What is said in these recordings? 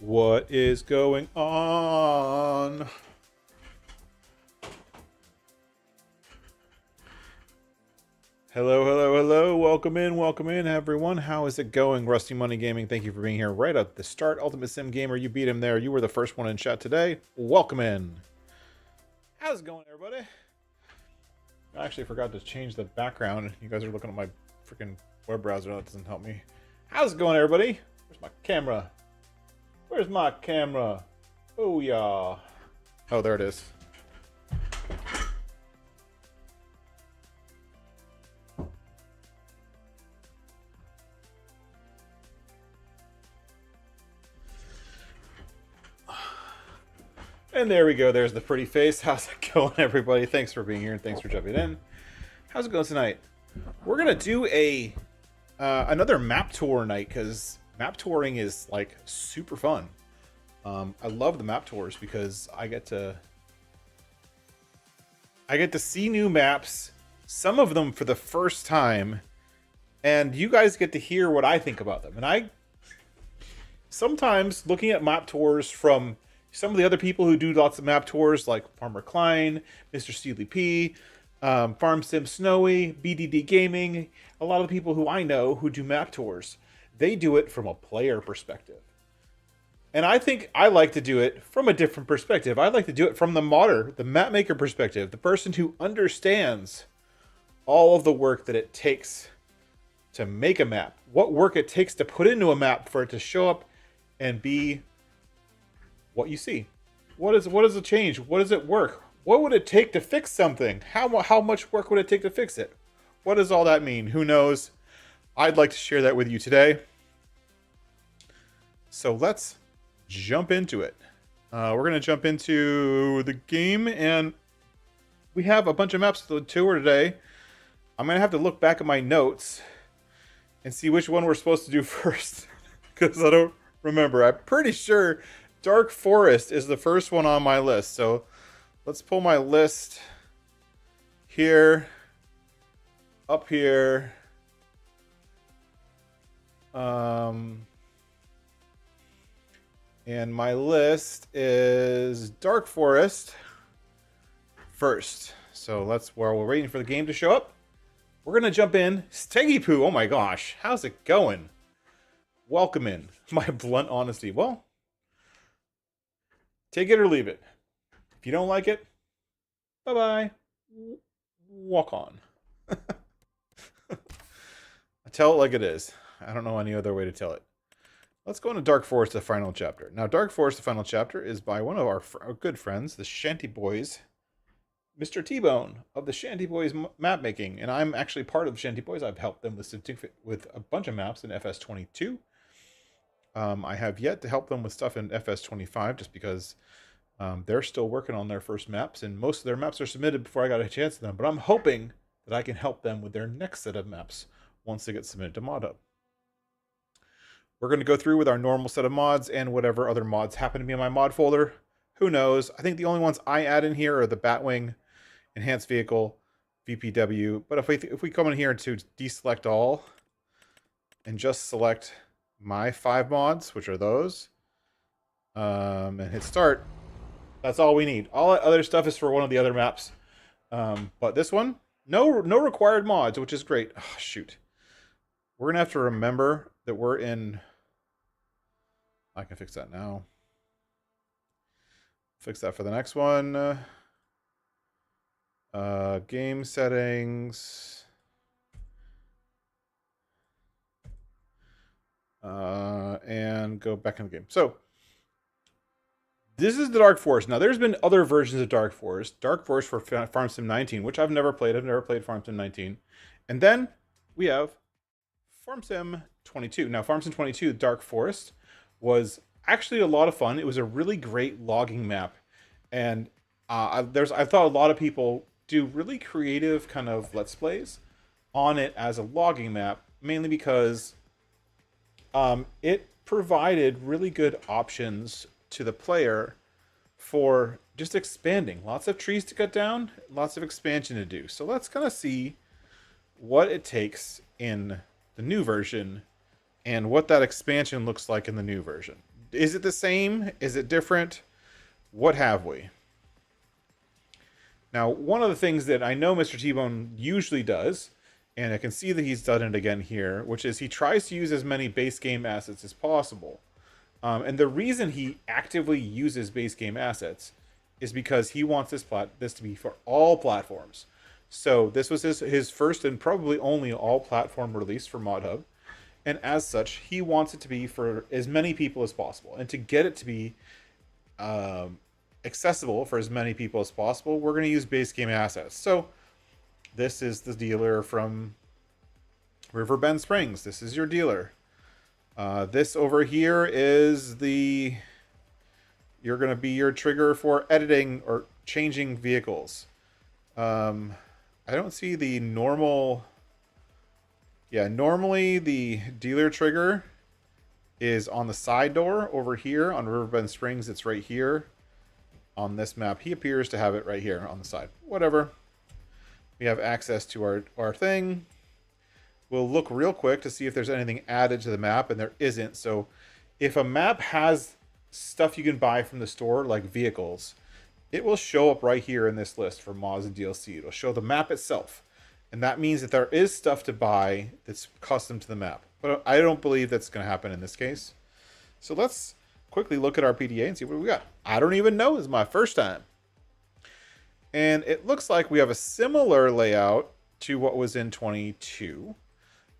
What is going on? Hello, hello, hello. Welcome in, everyone. How is it going? Rusty Money Gaming, thank you for being here right at the start. Ultimate Sim Gamer, you beat him there. You were the first one in chat today. Welcome in. How's it going, everybody? I actually forgot to change the background. You guys are looking at my freaking web browser. That doesn't help me. How's it going, everybody? Where's my camera? Where's my camera? Oh, yeah. Oh, there it is. And there we go. There's the pretty face. How's it going, everybody? Thanks for being here and thanks for jumping in. How's it going tonight? We're gonna do a another map tour night because map touring is like super fun. I love the map tours because I get to see new maps, some of them for the first time, and you guys get to hear what I think about them. And I sometimes looking at map tours from some of the other people who do lots of map tours, like Farmer Klein, Mr. Steely P, Farm Sim Snowy, BDD Gaming, a lot of the people who I know who do map tours, they do it from a player perspective. And I think I like to do it from a different perspective. I like to do it from the modder, the map maker perspective, the person who understands all of the work that it takes to make a map, what work it takes to put into a map for it to show up and be what you see. What is the change? What does it work? What would it take to fix something? How much work would it take to fix it? What does all that mean? Who knows? I'd like to share that with you today. So let's jump into it. We're going to jump into the game, and we have a bunch of maps to tour today. I'm going to have to look back at my notes and see which one we're supposed to do first, because I don't remember. I'm pretty sure Dark Forest is the first one on my list. So let's pull my list here, up here. And my list is Dark Forest first. So while we're waiting for the game to show up, we're going to jump in. Steggy Poo, oh my gosh, how's it going? Welcome in. My blunt honesty. Well, take it or leave it. If you don't like it, bye-bye. Walk on. I tell it like it is. I don't know any other way to tell it. Let's go into Dark Forest, the final chapter. Now, Dark Forest, the final chapter, is by one of our good friends, the Shanty Boys, Mr. T-Bone of the Shanty Boys map making. And I'm actually part of the Shanty Boys. I've helped them with a bunch of maps in FS22. I have yet to help them with stuff in FS25 just because they're still working on their first maps, and most of their maps are submitted before I got a chance to them. But I'm hoping that I can help them with their next set of maps once they get submitted to ModHub. We're going to go through with our normal set of mods and whatever other mods happen to be in my mod folder. Who knows? I think the only ones I add in here are the Batwing, Enhanced Vehicle, VPW. But if we come in here to deselect all and just select my 5 mods, which are those, and hit start, that's all we need. All that other stuff is for one of the other maps. But this one, no required mods, which is great. Oh, shoot. We're going to have to remember that we're in... I can fix that now. Fix that for the next one. Game settings. And go back in the game. So, this is the Dark Forest. Now, there's been other versions of Dark Forest. Dark Forest for Farm Sim 19, which I've never played. I've never played Farm Sim 19. And then we have Farm Sim 22. Now, Farm Sim 22, Dark Forest, was actually a lot of fun. It was a really great logging map. And I thought a lot of people do really creative kind of Let's Plays on it as a logging map, mainly because it provided really good options to the player for just expanding. Lots of trees to cut down, lots of expansion to do. So let's kind of see what it takes in the new version and what that expansion looks like in the new version. Is it the same? Is it different? What have we? Now, one of the things that I know Mr. T-Bone usually does, and I can see that he's done it again here, which is he tries to use as many base game assets as possible. And the reason he actively uses base game assets is because he wants this to be for all platforms. So this was his first and probably only all-platform release for ModHub. And as such, he wants it to be for as many people as possible. And to get it to be accessible for as many people as possible, we're going to use base game assets. So this is the dealer from Riverbend Springs. This is your dealer. This over here is you're going to be your trigger for editing or changing vehicles. I don't see the normal. Yeah, normally the dealer trigger is on the side door over here. On Riverbend Springs, it's right here. On this map, he appears to have it right here on the side. Whatever. We have access to our thing. We'll look real quick to see if there's anything added to the map, and there isn't. So if a map has stuff you can buy from the store, like vehicles, it will show up right here in this list for mods and DLC. It'll show the map itself. And that means that there is stuff to buy that's custom to the map. But I don't believe that's going to happen in this case. So let's quickly look at our PDA and see what we got. I don't even know. It's my first time. And it looks like we have a similar layout to what was in 22,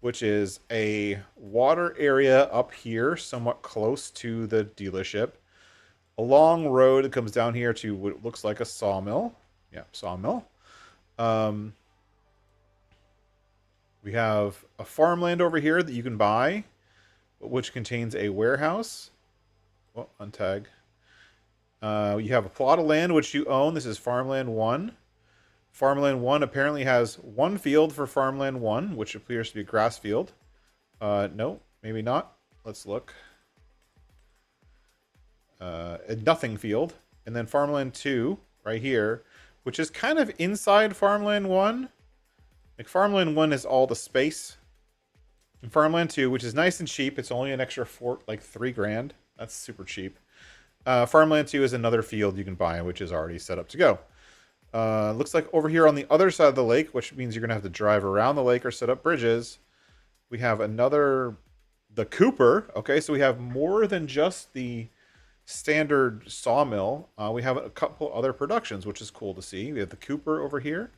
which is a water area up here, somewhat close to the dealership. A long road that comes down here to what looks like a sawmill. Yeah, sawmill. We have a farmland over here that you can buy, which contains a warehouse. Oh, untag. You have a plot of land which you own. This is Farmland 1. Farmland 1 apparently has one field for Farmland 1, which appears to be a grass field. No, maybe not. Let's look. A nothing field. And then Farmland 2, right here, which is kind of inside Farmland 1. Like Farmland 1 is all the space. And Farmland 2, which is nice and cheap. It's only an extra like $3,000. That's super cheap. Farmland 2 is another field you can buy, which is already set up to go. Looks like over here on the other side of the lake, which means you're going to have to drive around the lake or set up bridges. We have the Cooper. Okay, so we have more than just the standard sawmill. We have a couple other productions, which is cool to see. We have the Cooper over here.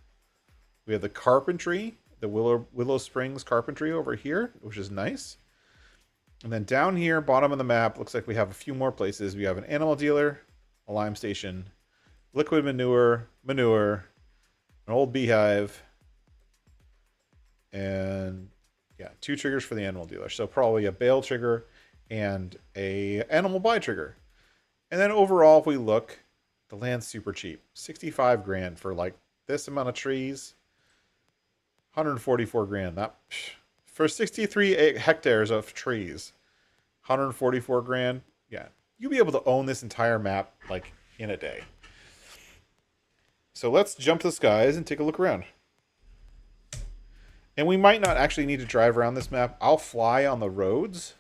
We have the carpentry, the Willow Springs carpentry over here, which is nice. And then down here, bottom of the map, looks like we have a few more places. We have an animal dealer, a lime station, liquid manure, an old beehive, and yeah, 2 triggers for the animal dealer. So probably a bale trigger and a animal buy trigger. And then overall, if we look, the land's super cheap. 65 grand for like this amount of trees. 144 grand. That for 63 hectares of trees. 144 grand. Yeah. You'll be able to own this entire map like in a day. So let's jump to the skies and take a look around. And we might not actually need to drive around this map. I'll fly on the roads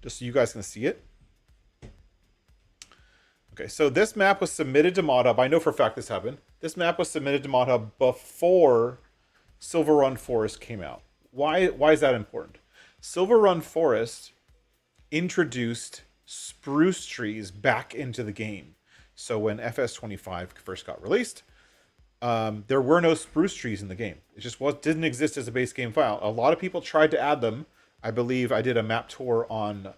just so you guys can see it. Okay, so this map was submitted to ModHub. I know for a fact this happened. This map was submitted to ModHub before Silver Run Forest came out. Why is that important? Silver Run Forest introduced spruce trees back into the game. So when FS25 first got released, there were no spruce trees in the game. It just didn't exist as a base game file. A lot of people tried to add them. I believe I did a map tour on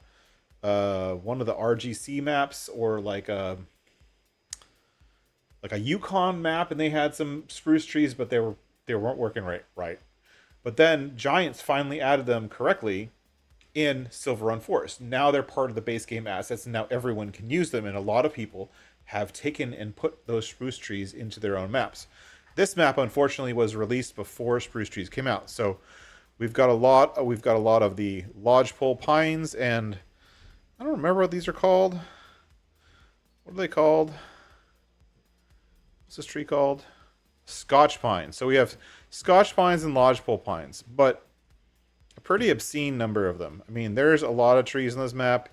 one of the RGC maps, or like a Yukon map, and they had some spruce trees, but they weren't working right. But then Giants finally added them correctly in Silver Run Forest. Now they're part of the base game assets, and now everyone can use them, and a lot of people have taken and put those spruce trees into their own maps. This map, unfortunately, was released before spruce trees came out. So we've got a lot of the lodgepole pines, and I don't remember what these are called. What are they called? What's this tree called? Scotch pines. So we have Scotch pines and lodgepole pines, but a pretty obscene number of them. I mean, there's a lot of trees on this map.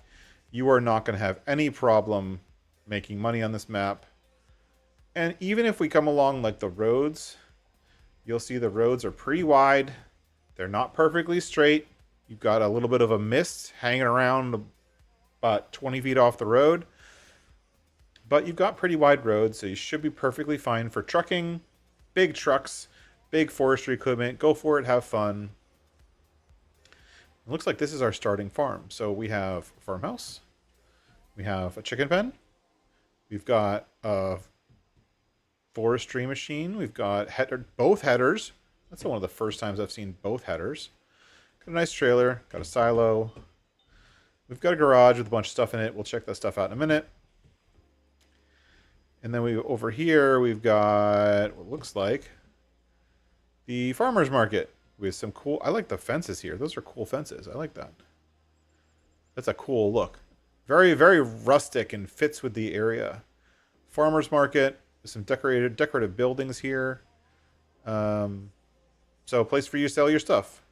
you are not going to have any problem making money on this map. And even if we come along like the roads, you'll see the roads are pretty wide. They're not perfectly straight. You've got a little bit of a mist hanging around about 20 feet off the road. But you've got pretty wide roads, so you should be perfectly fine for trucking, big trucks, big forestry equipment. Go for it, have fun. It looks like this is our starting farm. So we have a farmhouse. We have a chicken pen. We've got a forestry machine. We've got both headers. That's one of the first times I've seen both headers. Got a nice trailer. Got a silo. We've got a garage with a bunch of stuff in it. We'll check that stuff out in a minute. And then over here, we've got what looks like the farmer's market with some cool... I like the fences here. Those are cool fences. I like that. That's a cool look. Very, very rustic and fits with the area. Farmer's market. Some decorative buildings here. So a place for you to sell your stuff.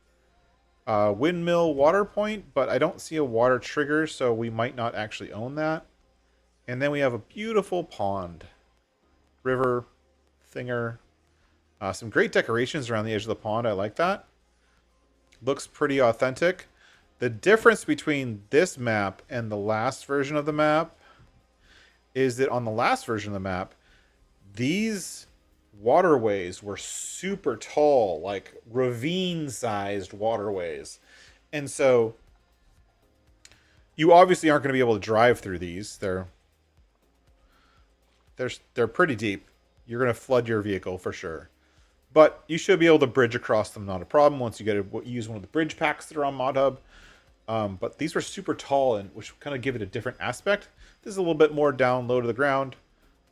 Windmill water point, but I don't see a water trigger, so we might not actually own that. And then we have a beautiful pond, river, thinger. Some great decorations around the edge of the pond. I like that. Looks pretty authentic. The difference between this map and the last version of the map is that on the last version of the map, these waterways were super tall, like ravine-sized waterways. And so you obviously aren't going to be able to drive through these. They're pretty deep. You're going to flood your vehicle for sure. But you should be able to bridge across them, not a problem, once you get to use one of the bridge packs that are on ModHub. But these were super tall, and which kind of give it a different aspect. This is a little bit more down low to the ground,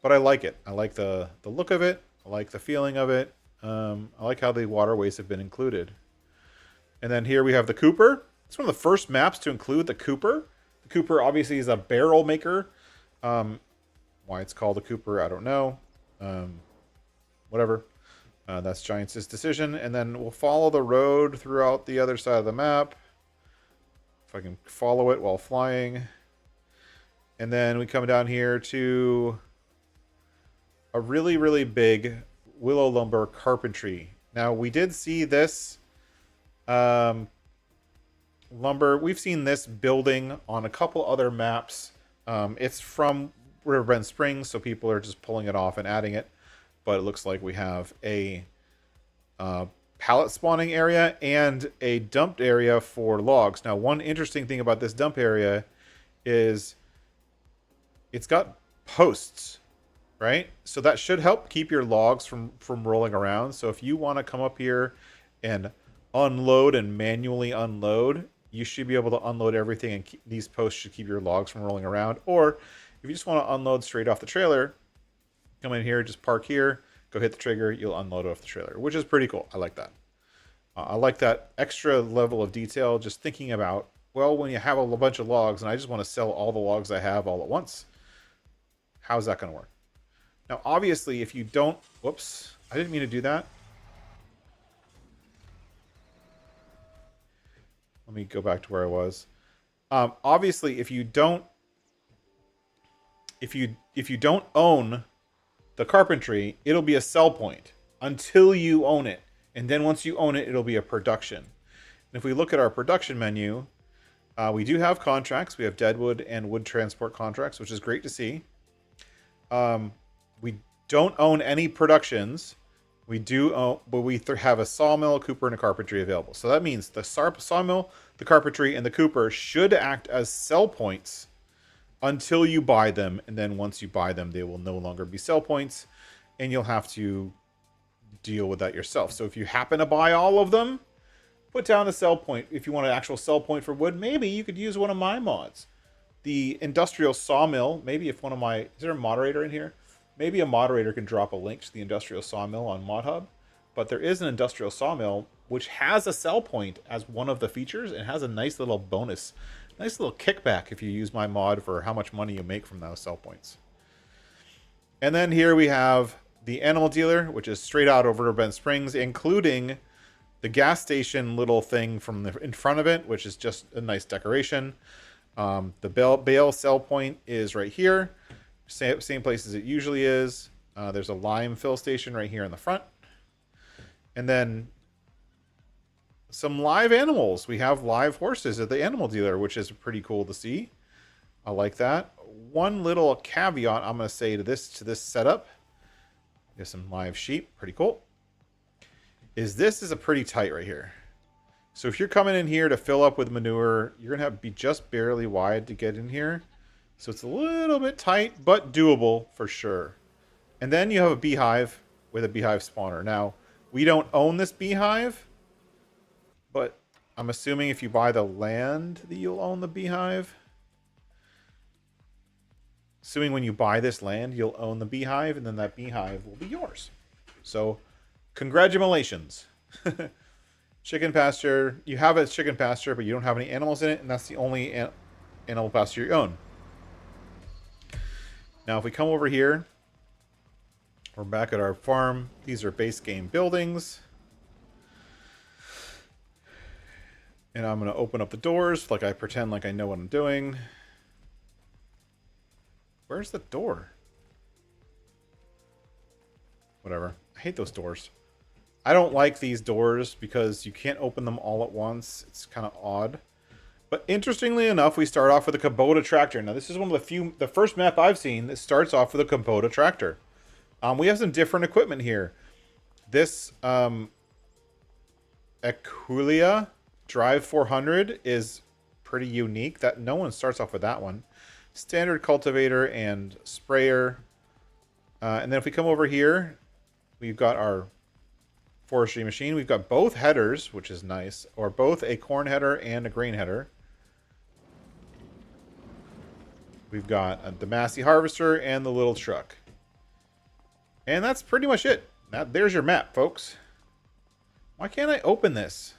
but I like it. I like the look of it. I like the feeling of it. I like how the waterways have been included. And then here we have the Cooper. It's one of the first maps to include the Cooper. The Cooper obviously is a barrel maker. Why it's called a Cooper, I don't know. Whatever. That's Giants' decision. And then we'll follow the road throughout the other side of the map. If I can follow it while flying. And then we come down here to a really, really big willow lumber carpentry. Now, we did see this lumber. We've seen this building on a couple other maps. It's from Riverbend Springs, so people are just pulling it off and adding it. But it looks like we have a pallet spawning area and a dumped area for logs. Now, one interesting thing about this dump area is it's got posts, right? So that should help keep your logs from rolling around. So if you want to come up here and unload and manually unload, you should be able to unload everything, and these posts should keep your logs from rolling around. Or if you just want to unload straight off the trailer, come in here, just park here, go hit the trigger, you'll unload off the trailer, which is pretty cool. I like that. I like that extra level of detail, just thinking about, well, when you have a bunch of logs and I just want to sell all the logs I have all at once, how's that going to work? Now, obviously, if you don't... Whoops. I didn't mean to do that. Let me go back to where I was. Obviously, if you don't... If you don't own the carpentry, it'll be a sell point until you own it. And then once you own it, it'll be a production. And if we look at our production menu, we do have contracts. We have deadwood and wood transport contracts, which is great to see. We don't own any productions. We do own, but we have a sawmill, a cooper, and a carpentry available. So that means the sawmill, the carpentry, and the cooper should act as sell points until you buy them. And then once you buy them, they will no longer be sell points, and you'll have to deal with that yourself. So if you happen to buy all of them, put down a sell point. If you want an actual sell point for wood, maybe you could use one of my mods. The industrial sawmill, maybe if one of my... Is there a moderator in here? Maybe a moderator can drop a link to the industrial sawmill on ModHub. But there is an industrial sawmill which has a sell point as one of the features and has a nice little bonus. Nice little kickback if you use my mod for how much money you make from those sell points. And then here we have the animal dealer, which is straight out over Riverbend Springs, including the gas station little thing from in front of it, which is just a nice decoration. The bale sell point is right here. Same place as it usually is. There's a lime fill station right here in the front. And then some live animals. We have live horses at the animal dealer, which is pretty cool to see. I like that. One little caveat I'm going to say to this setup. There's some live sheep. Pretty cool. This is a pretty tight right here. So if you're coming in here to fill up with manure, you're going to have to be just barely wide to get in here. So it's a little bit tight, but doable for sure. And then you have a beehive with a beehive spawner. Now, we don't own this beehive, but I'm assuming if you buy the land that you'll own the beehive. Assuming when you buy this land, you'll own the beehive, and then that beehive will be yours. So, congratulations. Chicken pasture. You have a chicken pasture, but you don't have any animals in it, and that's the only animal pasture you own. Now, if we come over here, we're back at our farm. These are base game buildings. And I'm going to open up the doors like I pretend like I know what I'm doing. Where's the door? Whatever. I hate those doors. I don't like these doors because you can't open them all at once. It's kind of odd. But interestingly enough, we start off with a Kubota tractor. Now, this is one of the first map I've seen that starts off with a Kubota tractor. We have some different equipment here. This Equilea Drive 400 is pretty unique. That no one starts off with that one. Standard cultivator and sprayer. And then if we come over here, we've got our forestry machine. We've got both headers, which is nice, or both a corn header and a grain header. We've got the Massey harvester and the little truck. And that's pretty much it. Now, there's your map, folks. Why can't I open this?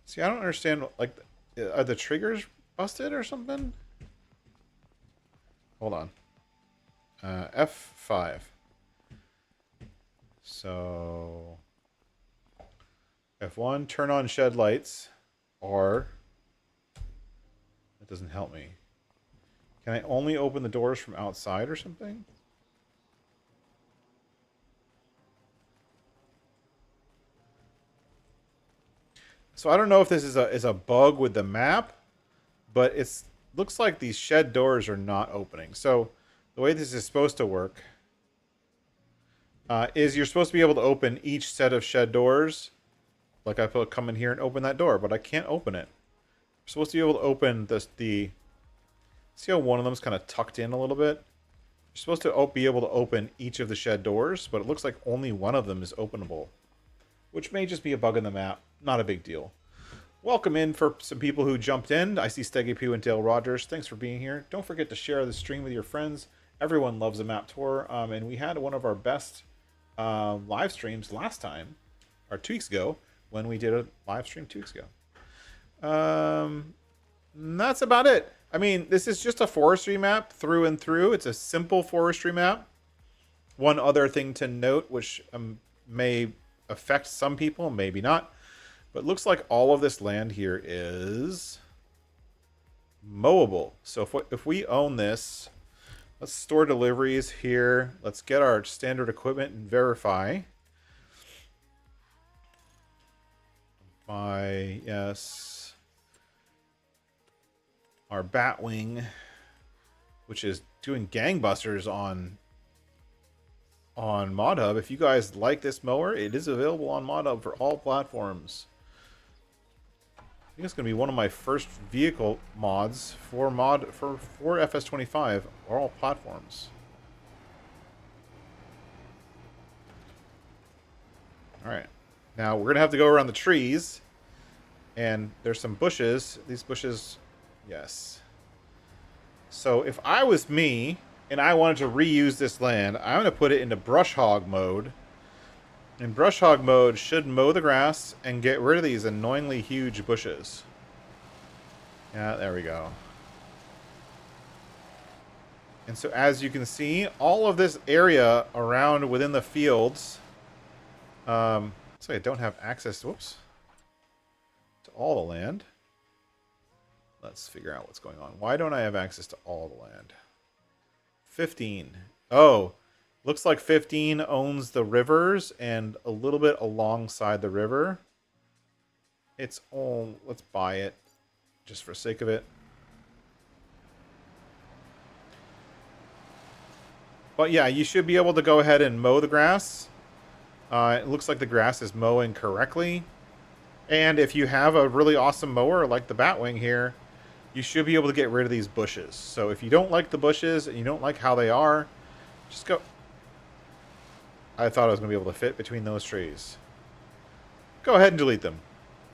See, I don't understand, like, are the triggers busted or something? Hold on. F5. So F1, turn on shed lights, or that doesn't help me. Can I only open the doors from outside or something? So I don't know if this is a bug with the map, but it's looks like these shed doors are not opening. So the way this is supposed to work is you're supposed to be able to open each set of shed doors. Like I come in here and open that door, but I can't open it. I'm supposed to be able to open the see how one of them's kind of tucked in a little bit? You're supposed to be able to open each of the shed doors, but it looks like only one of them is openable, which may just be a bug in the map. Not a big deal. Welcome in for some people who jumped in. I see Steggy Poo and Dale Rogers. Thanks for being here. Don't forget to share the stream with your friends. Everyone loves a map tour. And we had one of our best live streams last time, or 2 weeks ago, when we did a live stream 2 weeks ago. That's about it. I mean, this is just a forestry map through and through. It's a simple forestry map. One other thing to note, which may affect some people, maybe not, but it looks like all of this land here is mowable. So if we own this, let's store deliveries here. Let's get our standard equipment and verify. Yes. Our Batwing, which is doing gangbusters on ModHub. If you guys like this mower, it is available on ModHub for all platforms. I think it's going to be one of my first vehicle mods for FS25 or all platforms. All right, now we're going to have to go around the trees, and there's some bushes. These bushes, yes. So if I was me, and I wanted to reuse this land, I'm going to put it into brush hog mode. And brush hog mode should mow the grass and get rid of these annoyingly huge bushes. Yeah, there we go. And so as you can see, all of this area around within the fields, looks like I don't have access, whoops, to all the land. Let's figure out what's going on. Why don't I have access to all the land? 15. Oh, looks like 15 owns the rivers and a little bit alongside the river. It's all... Let's buy it just for sake of it. But yeah, you should be able to go ahead and mow the grass. It looks like the grass is mowing correctly. And if you have a really awesome mower like the Batwing here, you should be able to get rid of these bushes. So if you don't like the bushes and you don't like how they are, just go... I thought I was going to be able to fit between those trees. Go ahead and delete them.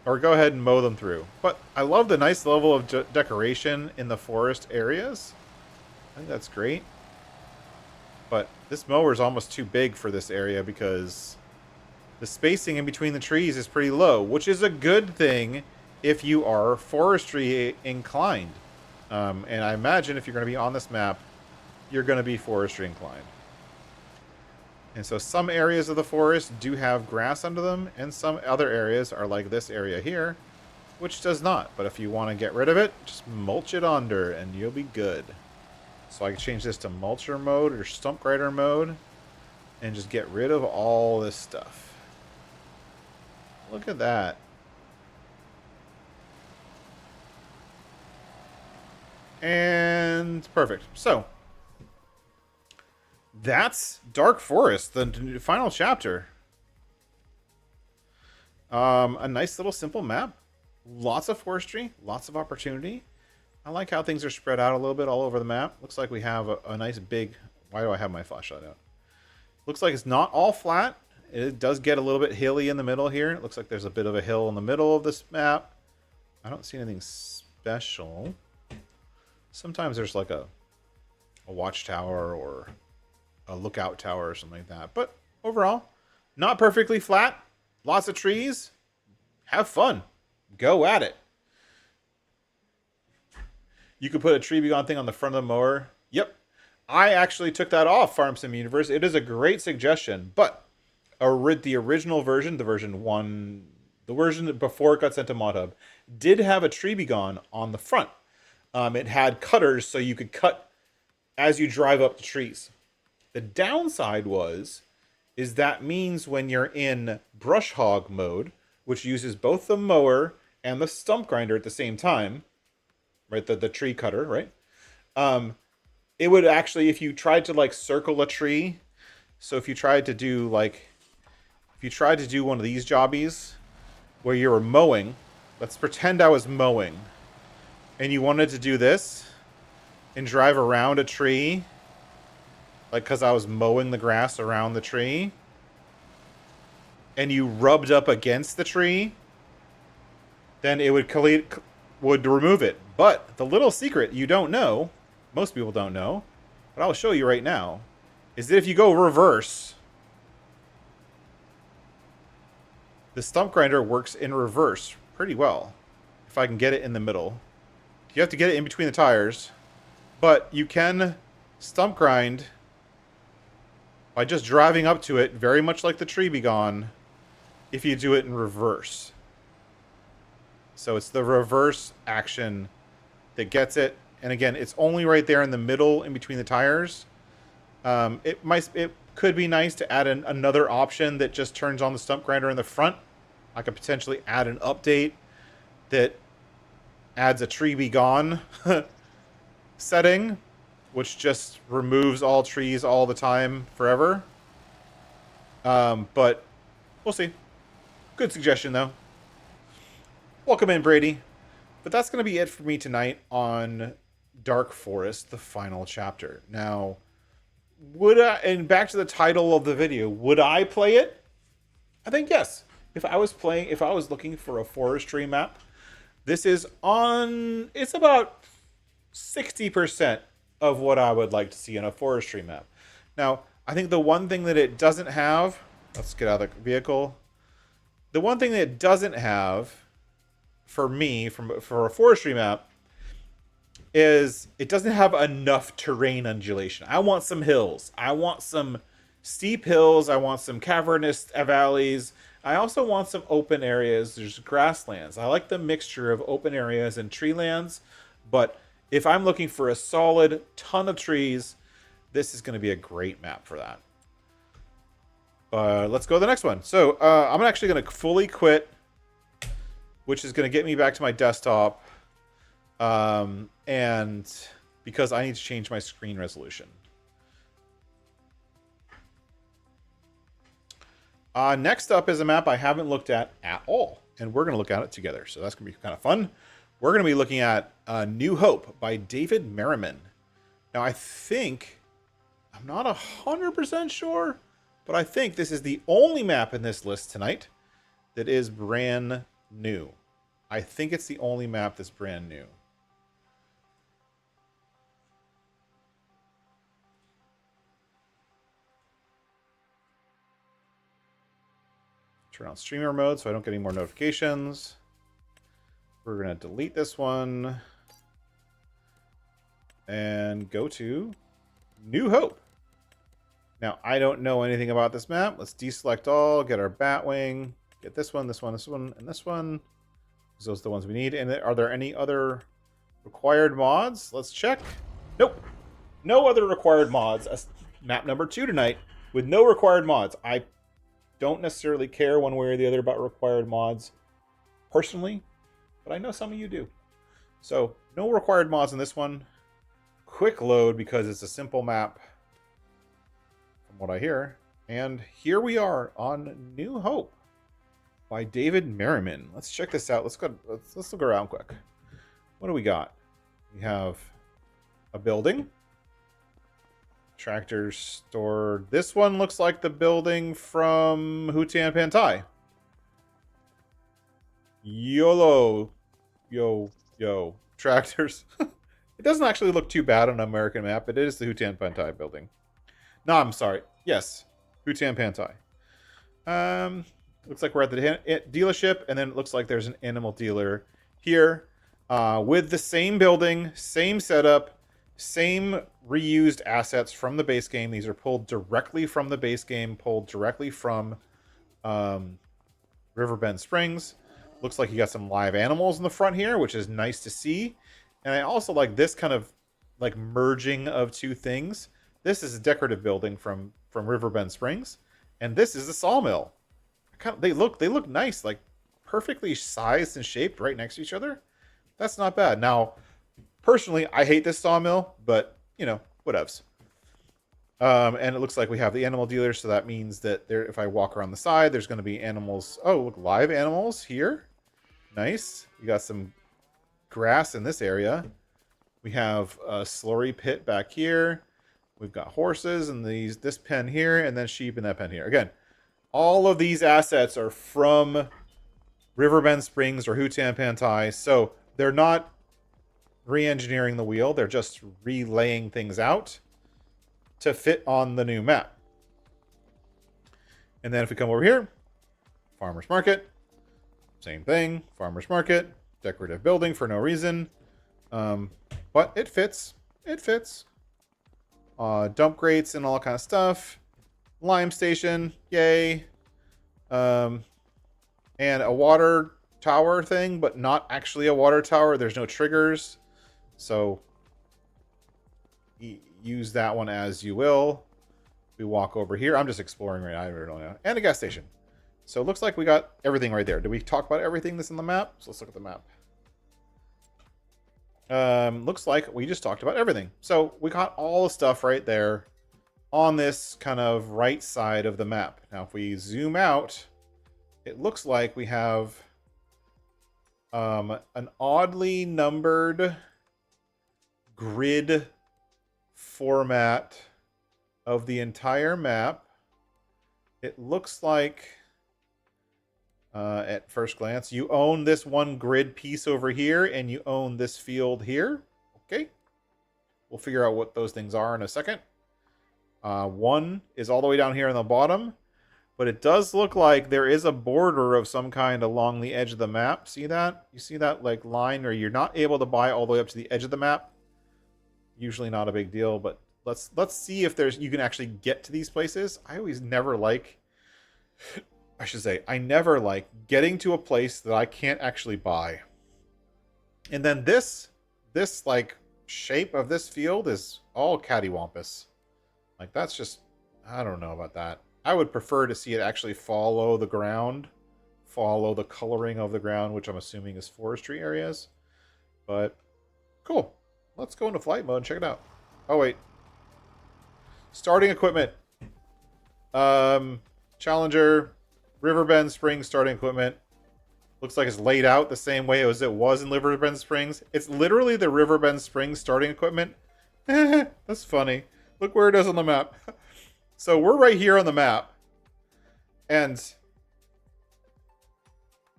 Or go ahead and mow them through. But I love the nice level of decoration in the forest areas. I think that's great. But this mower is almost too big for this area because the spacing in between the trees is pretty low, which is a good thing if you are forestry inclined. And I imagine if you're going to be on this map, you're going to be forestry inclined. And so some areas of the forest do have grass under them, and some other areas are like this area here, which does not. But if you want to get rid of it, just mulch it under and you'll be good. So I can change this to mulcher mode or stump grinder mode and just get rid of all this stuff. Look at that. And perfect. So that's Dark Forest, the final chapter. A nice little simple map. Lots of forestry, lots of opportunity. I like how things are spread out a little bit all over the map. Looks like we have a nice big... Why do I have my flashlight out? Looks like it's not all flat. It does get a little bit hilly in the middle here. It looks like there's a bit of a hill in the middle of this map. I don't see anything special. Sometimes there's like a watchtower or a lookout tower or something like that. But overall, not perfectly flat. Lots of trees. Have fun. Go at it. You could put a tree beyond thing on the front of the mower. Yep. I actually took that off Farm Sim Universe. It is a great suggestion. But the original version, the version before it got sent to ModHub, did have a tree begone on the front. It had cutters so you could cut as you drive up the trees. The downside is that means when you're in brush hog mode, which uses both the mower and the stump grinder at the same time, right? The tree cutter, right? It would actually, if you tried to like circle a tree, so if you tried to do one of these jobbies where you were mowing, let's pretend I was mowing, and you wanted to do this and drive around a tree, like because I was mowing the grass around the tree, and you rubbed up against the tree, then it would remove it. But the little secret you don't know, most people don't know, but I'll show you right now, is that if you go reverse, the stump grinder works in reverse pretty well. If I can get it in the middle. You have to get it in between the tires, but you can stump grind by just driving up to it, very much like the tree begone, if you do it in reverse. So it's the reverse action that gets it. And again, it's only right there in the middle, in between the tires. It could be nice to add another option that just turns on the stump grinder in the front. I could potentially add an update that adds a tree begone setting, which just removes all trees all the time, forever. But we'll see. Good suggestion, though. Welcome in, Brady. But that's going to be it for me tonight on Dark Forest, the final chapter. Now, and back to the title of the video, would I play it? I think yes. If I was looking for a forestry map, it's about 60% of what I would like to see in a forestry map. Now, I think the one thing that it doesn't have, let's get out of the vehicle. The one thing that it doesn't have for me, for a forestry map, is it doesn't have enough terrain undulation. I want some hills. I want some steep hills. I want some cavernous valleys. I also want some open areas. There's grasslands. I like the mixture of open areas and tree lands. But if I'm looking for a solid ton of trees, this is going to be a great map for that. Let's go to the next one. So I'm actually going to fully quit, which is going to get me back to my desktop. And because I need to change my screen resolution. Next up is a map I haven't looked at all. And we're going to look at it together. So that's going to be kind of fun. We're going to be looking at New Hope by David Merriman. Now, I think, I'm not 100% sure, but I think this is the only map in this list tonight that is brand new. I think it's the only map that's brand new. Turn on streamer mode so I don't get any more notifications. We're going to delete this one and go to New Hope. Now, I don't know anything about this map. Let's deselect all, get our Batwing, get this one, this one, this one, and this one. Those are the ones we need. And are there any other required mods? Let's check. Nope. No other required mods. That's map number 2 tonight with no required mods. I don't necessarily care one way or the other about required mods personally, but I know some of you do. So no required mods in this one. Quick load because it's a simple map from what I hear. And here we are on New Hope by David Merriman. Let's check this out. Let's look around quick. What do we got? We have a building. Tractor store. This one looks like the building from Hutan Pantai. YOLO. Yo. Tractors. It doesn't actually look too bad on an American map. It is the Hutan Pantai building. No, I'm sorry. Yes. Hutan Pantai. Looks like we're at the dealership, and then it looks like there's an animal dealer here with the same building, same setup, same reused assets from the base game. These are pulled directly from the base game, pulled directly from Riverbend Springs. Looks like you got some live animals in the front here, which is nice to see. And I also like this kind of like merging of two things. This is a decorative building from Riverbend Springs, and this is a sawmill. They look nice, like perfectly sized and shaped right next to each other. That's not bad. Now, personally, I hate this sawmill, but you know, whatevs. And it looks like we have the animal dealer, so that means that there, if I walk around the side, there's going to be animals. Oh, look, live animals here. Nice. We got some grass in this area. We have a slurry pit back here. We've got horses in this pen here, and then sheep in that pen here. Again, all of these assets are from Riverbend Springs or Hutan Pantai, so they're not re-engineering the wheel. They're just relaying things out to fit on the new map. And then if we come over here, farmer's market, same thing, farmer's market, decorative building for no reason, but it fits. It fits. Dump grates and all kind of stuff. Lime station, yay. And a water tower thing, but not actually a water tower. There's no triggers, so use that one as you will. We walk over here. I'm just exploring right now. I don't know. And a gas station. So it looks like we got everything right there. Did we talk about everything that's in the map? So let's look at the map. Looks like we just talked about everything. So we got all the stuff right there on this kind of right side of the map. Now, if we zoom out, it looks like we have an oddly numbered grid format of the entire map. It looks like, at first glance, you own this one grid piece over here, and you own this field here. Okay. We'll figure out what those things are in a second. One is all the way down here on the bottom, but it does look like there is a border of some kind along the edge of the map. See that? You see that like line, or you're not able to buy all the way up to the edge of the map? Usually not a big deal, but let's see if you can actually get to these places. I never like getting to a place that I can't actually buy. And then this like shape of this field is all cattywampus. Like that's just, I don't know about that. I would prefer to see it actually follow the ground, follow the coloring of the ground, which I'm assuming is forestry areas. But cool. Let's go into flight mode and check it out. Oh wait. Starting equipment. Challenger, Riverbend Springs starting equipment. Looks like it's laid out the same way as it was in Riverbend Springs. It's literally the Riverbend Springs starting equipment. That's funny. Look where it is on the map. So we're right here on the map. And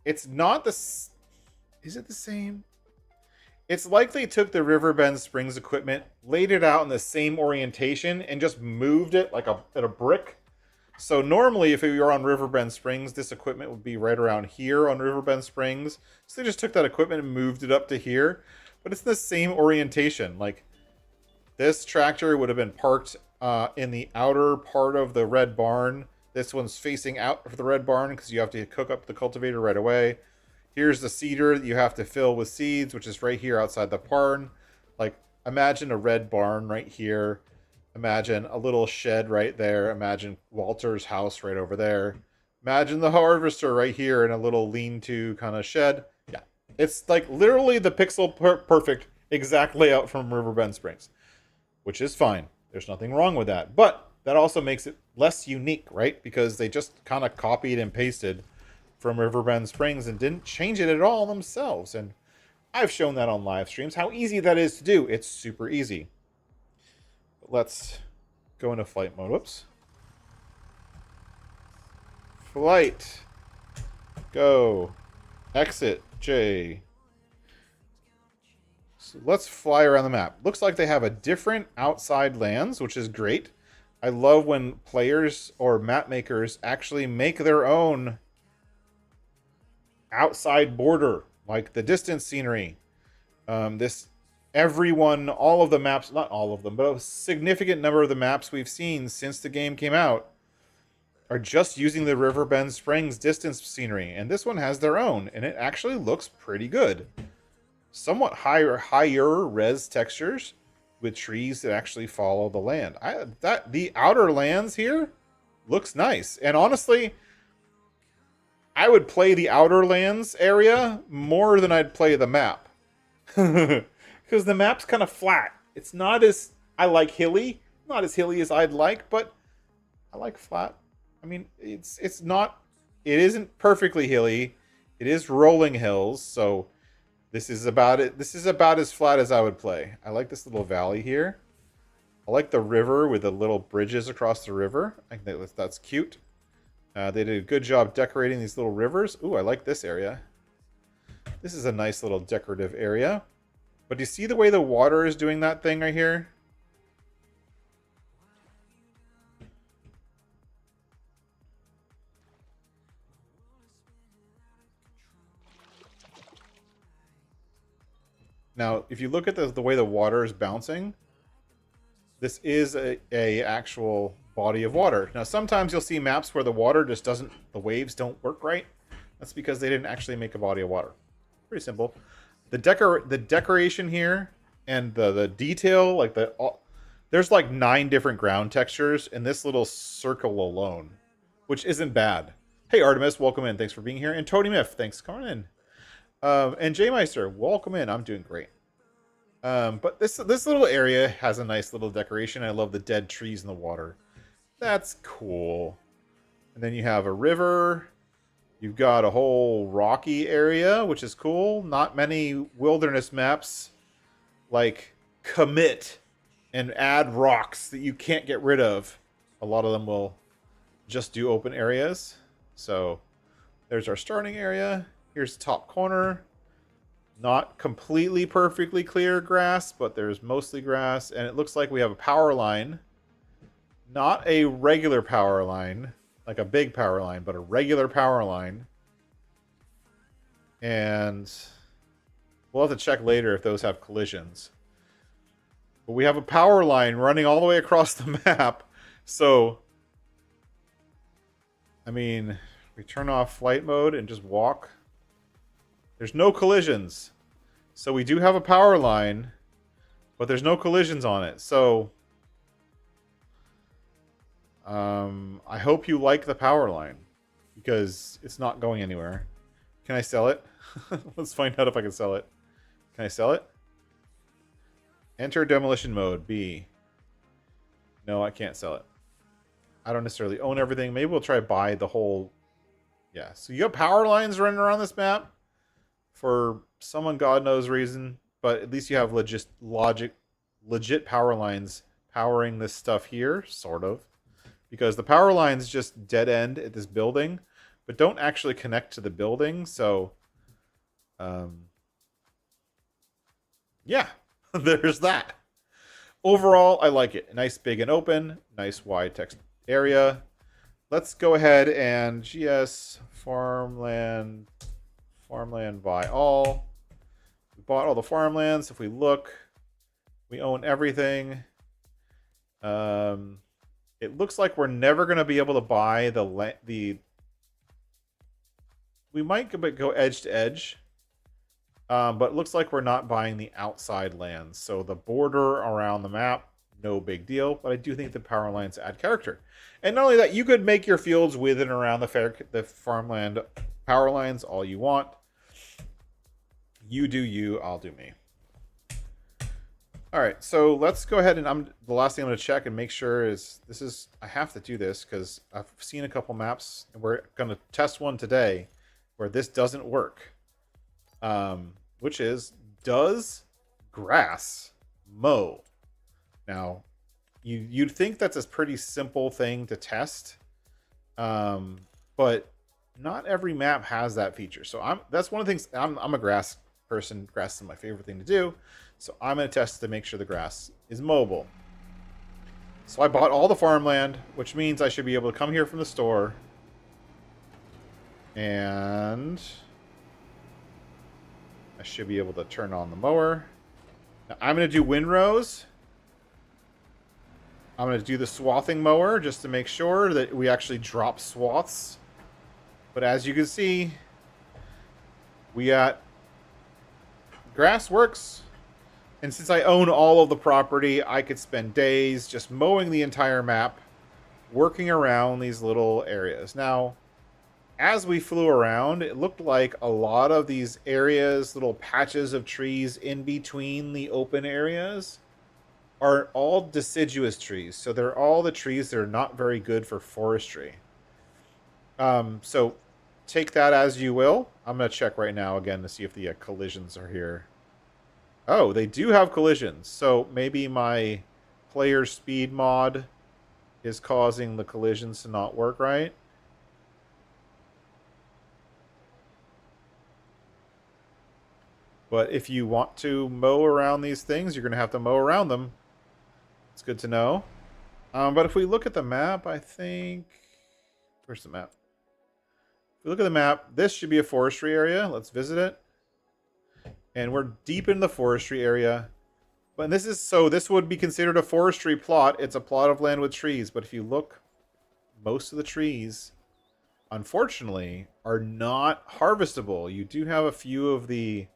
it's not the... Is it the same? It's like they took the Riverbend Springs equipment, laid it out in the same orientation, and just moved it like at a brick. So normally, if you're on Riverbend Springs, this equipment would be right around here on Riverbend Springs. So they just took that equipment and moved it up to here. But it's the same orientation. Like, this tractor would have been parked in the outer part of the red barn. This one's facing out of the red barn because you have to hook up the cultivator right away. Here's the seeder that you have to fill with seeds, which is right here outside the barn. Like, imagine a red barn right here. Imagine a little shed right there. Imagine Walter's house right over there. Imagine the harvester right here in a little lean-to kind of shed. Yeah, it's like literally the pixel perfect exact layout from Riverbend Springs, which is fine. There's nothing wrong with that. But that also makes it less unique, right? Because they just kind of copied and pasted from Riverbend Springs and didn't change it at all themselves. And I've shown that on live streams, how easy that is to do. It's super easy. But let's go into flight mode. Whoops. Flight. Go. Exit. J. So let's fly around the map. Looks like they have a different outside lands, which is great. I love when players or map makers actually make their own outside border, like the distance scenery. All of the maps, not all of them, but a significant number of the maps we've seen since the game came out are just using the Riverbend Springs distance scenery. And this one has their own, and it actually looks pretty good. Somewhat higher res textures with trees that actually follow the land. The outer lands here looks nice. And honestly, I would play the outer lands area more than I'd play the map. Because the map's kind of flat. It's not as... I like hilly. Not as hilly as I'd like, but I like flat. I mean, it's not... It isn't perfectly hilly. It is rolling hills, so this is about it. This is about as flat as I would play. I like this little valley here. I like the river with the little bridges across the river. I think that's cute. They did a good job decorating these little rivers. Ooh, I like this area. This is a nice little decorative area. But do you see the way the water is doing that thing right here? Now, if you look at the way the water is bouncing, this is a actual body of water. Now, sometimes you'll see maps where the water just doesn't, the waves don't work right. That's because they didn't actually make a body of water. Pretty simple. The decoration here and the detail, like there's like 9 different ground textures in this little circle alone, which isn't bad. Hey, Artemis, welcome in. Thanks for being here. And Tony Miff, thanks for coming in. And J Meister, welcome in. I'm doing great. But this little area has a nice little decoration. I love the dead trees in the water. That's cool. And then you have a river. You've got a whole rocky area, which is cool. Not many wilderness maps like commit and add rocks that you can't get rid of. A lot of them will just do open areas. So there's our starting area. Here's the top corner. Not completely perfectly clear grass, but there's mostly grass. And it looks like we have a power line. Not a regular power line, like a big power line, but a regular power line. And we'll have to check later if those have collisions. But we have a power line running all the way across the map. So, I mean, we turn off flight mode and just walk. There's no collisions. So we do have a power line, but there's no collisions on it. So, I hope you like the power line because it's not going anywhere. Can I sell it? Let's find out if I can sell it. Can I sell it? Enter demolition mode, B. No, I can't sell it. I don't necessarily own everything. Maybe we'll try to buy the whole... Yeah, so you got power lines running around this map for some God knows reason, but at least you have legit power lines powering this stuff here, sort of. Because the power lines just dead end at this building, but don't actually connect to the building, so... yeah, there's that. Overall, I like it. Nice, big, and open. Nice, wide text area. Let's go ahead and GS farmland buy all. We bought all the farmlands. If we look, we own everything. It looks like we're never going to be able to buy the. We might go edge to edge. But it looks like we're not buying the outside lands. So the border around the map, no big deal. But I do think the power lines add character. And not only that, you could make your fields with and around the farmland power lines all you want. You do you, I'll do me. All right, so let's go ahead and the last thing I'm going to check and make sure is I have to do this because I've seen a couple maps and we're going to test one today where this doesn't work. Which is, does grass mow? Now, you'd think that's a pretty simple thing to test, but not every map has that feature. So that's one of the things. I'm a grass person. Grass is my favorite thing to do. So I'm going to test to make sure the grass is mowable. So I bought all the farmland, which means I should be able to come here from the store and I should be able to turn on the mower. Now, I'm going to do windrows. I'm going to do the swathing mower just to make sure that we actually drop swaths. But as you can see, we got grass works. And since I own all of the property, I could spend days just mowing the entire map, working around these little areas. Now, as we flew around, it looked like a lot of these areas, little patches of trees in between the open areas, are all deciduous trees. So they're all the trees that are not very good for forestry. So take that as you will. I'm going to check right now again to see if the collisions are here. Oh, they do have collisions. So maybe my player speed mod is causing the collisions to not work right. But if you want to mow around these things, you're going to have to mow around them. It's good to know. But if we look at the map, I think... Where's the map? If we look at the map, this should be a forestry area. Let's visit it. And we're deep in the forestry area. But this would be considered a forestry plot. It's a plot of land with trees. But if you look, most of the trees, unfortunately, are not harvestable. You do have a few of the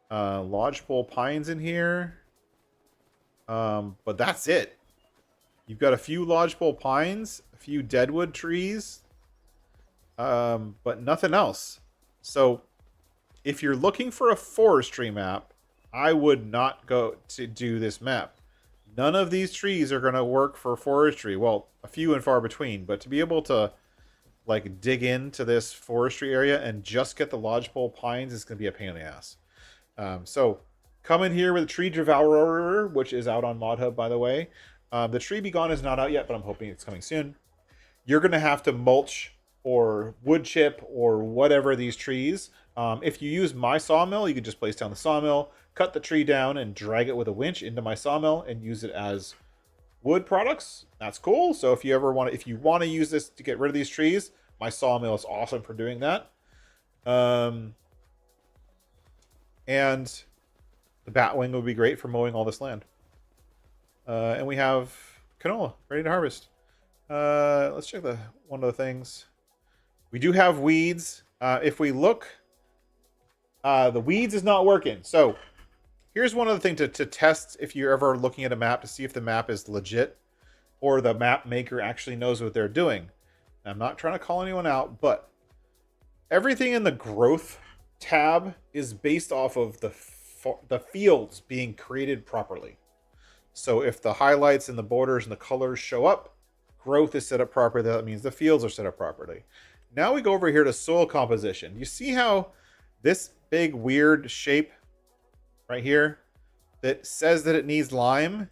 lodgepole pines in here. But that's it. You've got a few lodgepole pines, a few deadwood trees, but nothing else. So if you're looking for a forestry map, I would not go to do this map. None of these trees are going to work for forestry. Well, a few and far between, but to be able to like dig into this forestry area and just get the lodgepole pines is going to be a pain in the ass. So come in here with a Tree Devourer, which is out on Mod Hub, by the way. The Tree Be Gone is not out yet, but I'm hoping it's coming soon. You're going to have to mulch or wood chip or whatever these trees. If you use my sawmill, you can just place down the sawmill, cut the tree down, and drag it with a winch into my sawmill and use it as wood products. That's cool. So if you want to use this to get rid of these trees, my sawmill is awesome for doing that. And the Batwing would be great for mowing all this land. And we have canola ready to harvest. Let's check one of the things. We do have weeds. If we look, the weeds is not working. So here's one other thing to test if you're ever looking at a map to see if the map is legit or the map maker actually knows what they're doing. I'm not trying to call anyone out, but everything in the growth tab is based off of the fields being created properly. So if the highlights and the borders and the colors show up, growth is set up properly. That means the fields are set up properly. Now we go over here to soil composition. You see how this big weird shape right here that says that it needs lime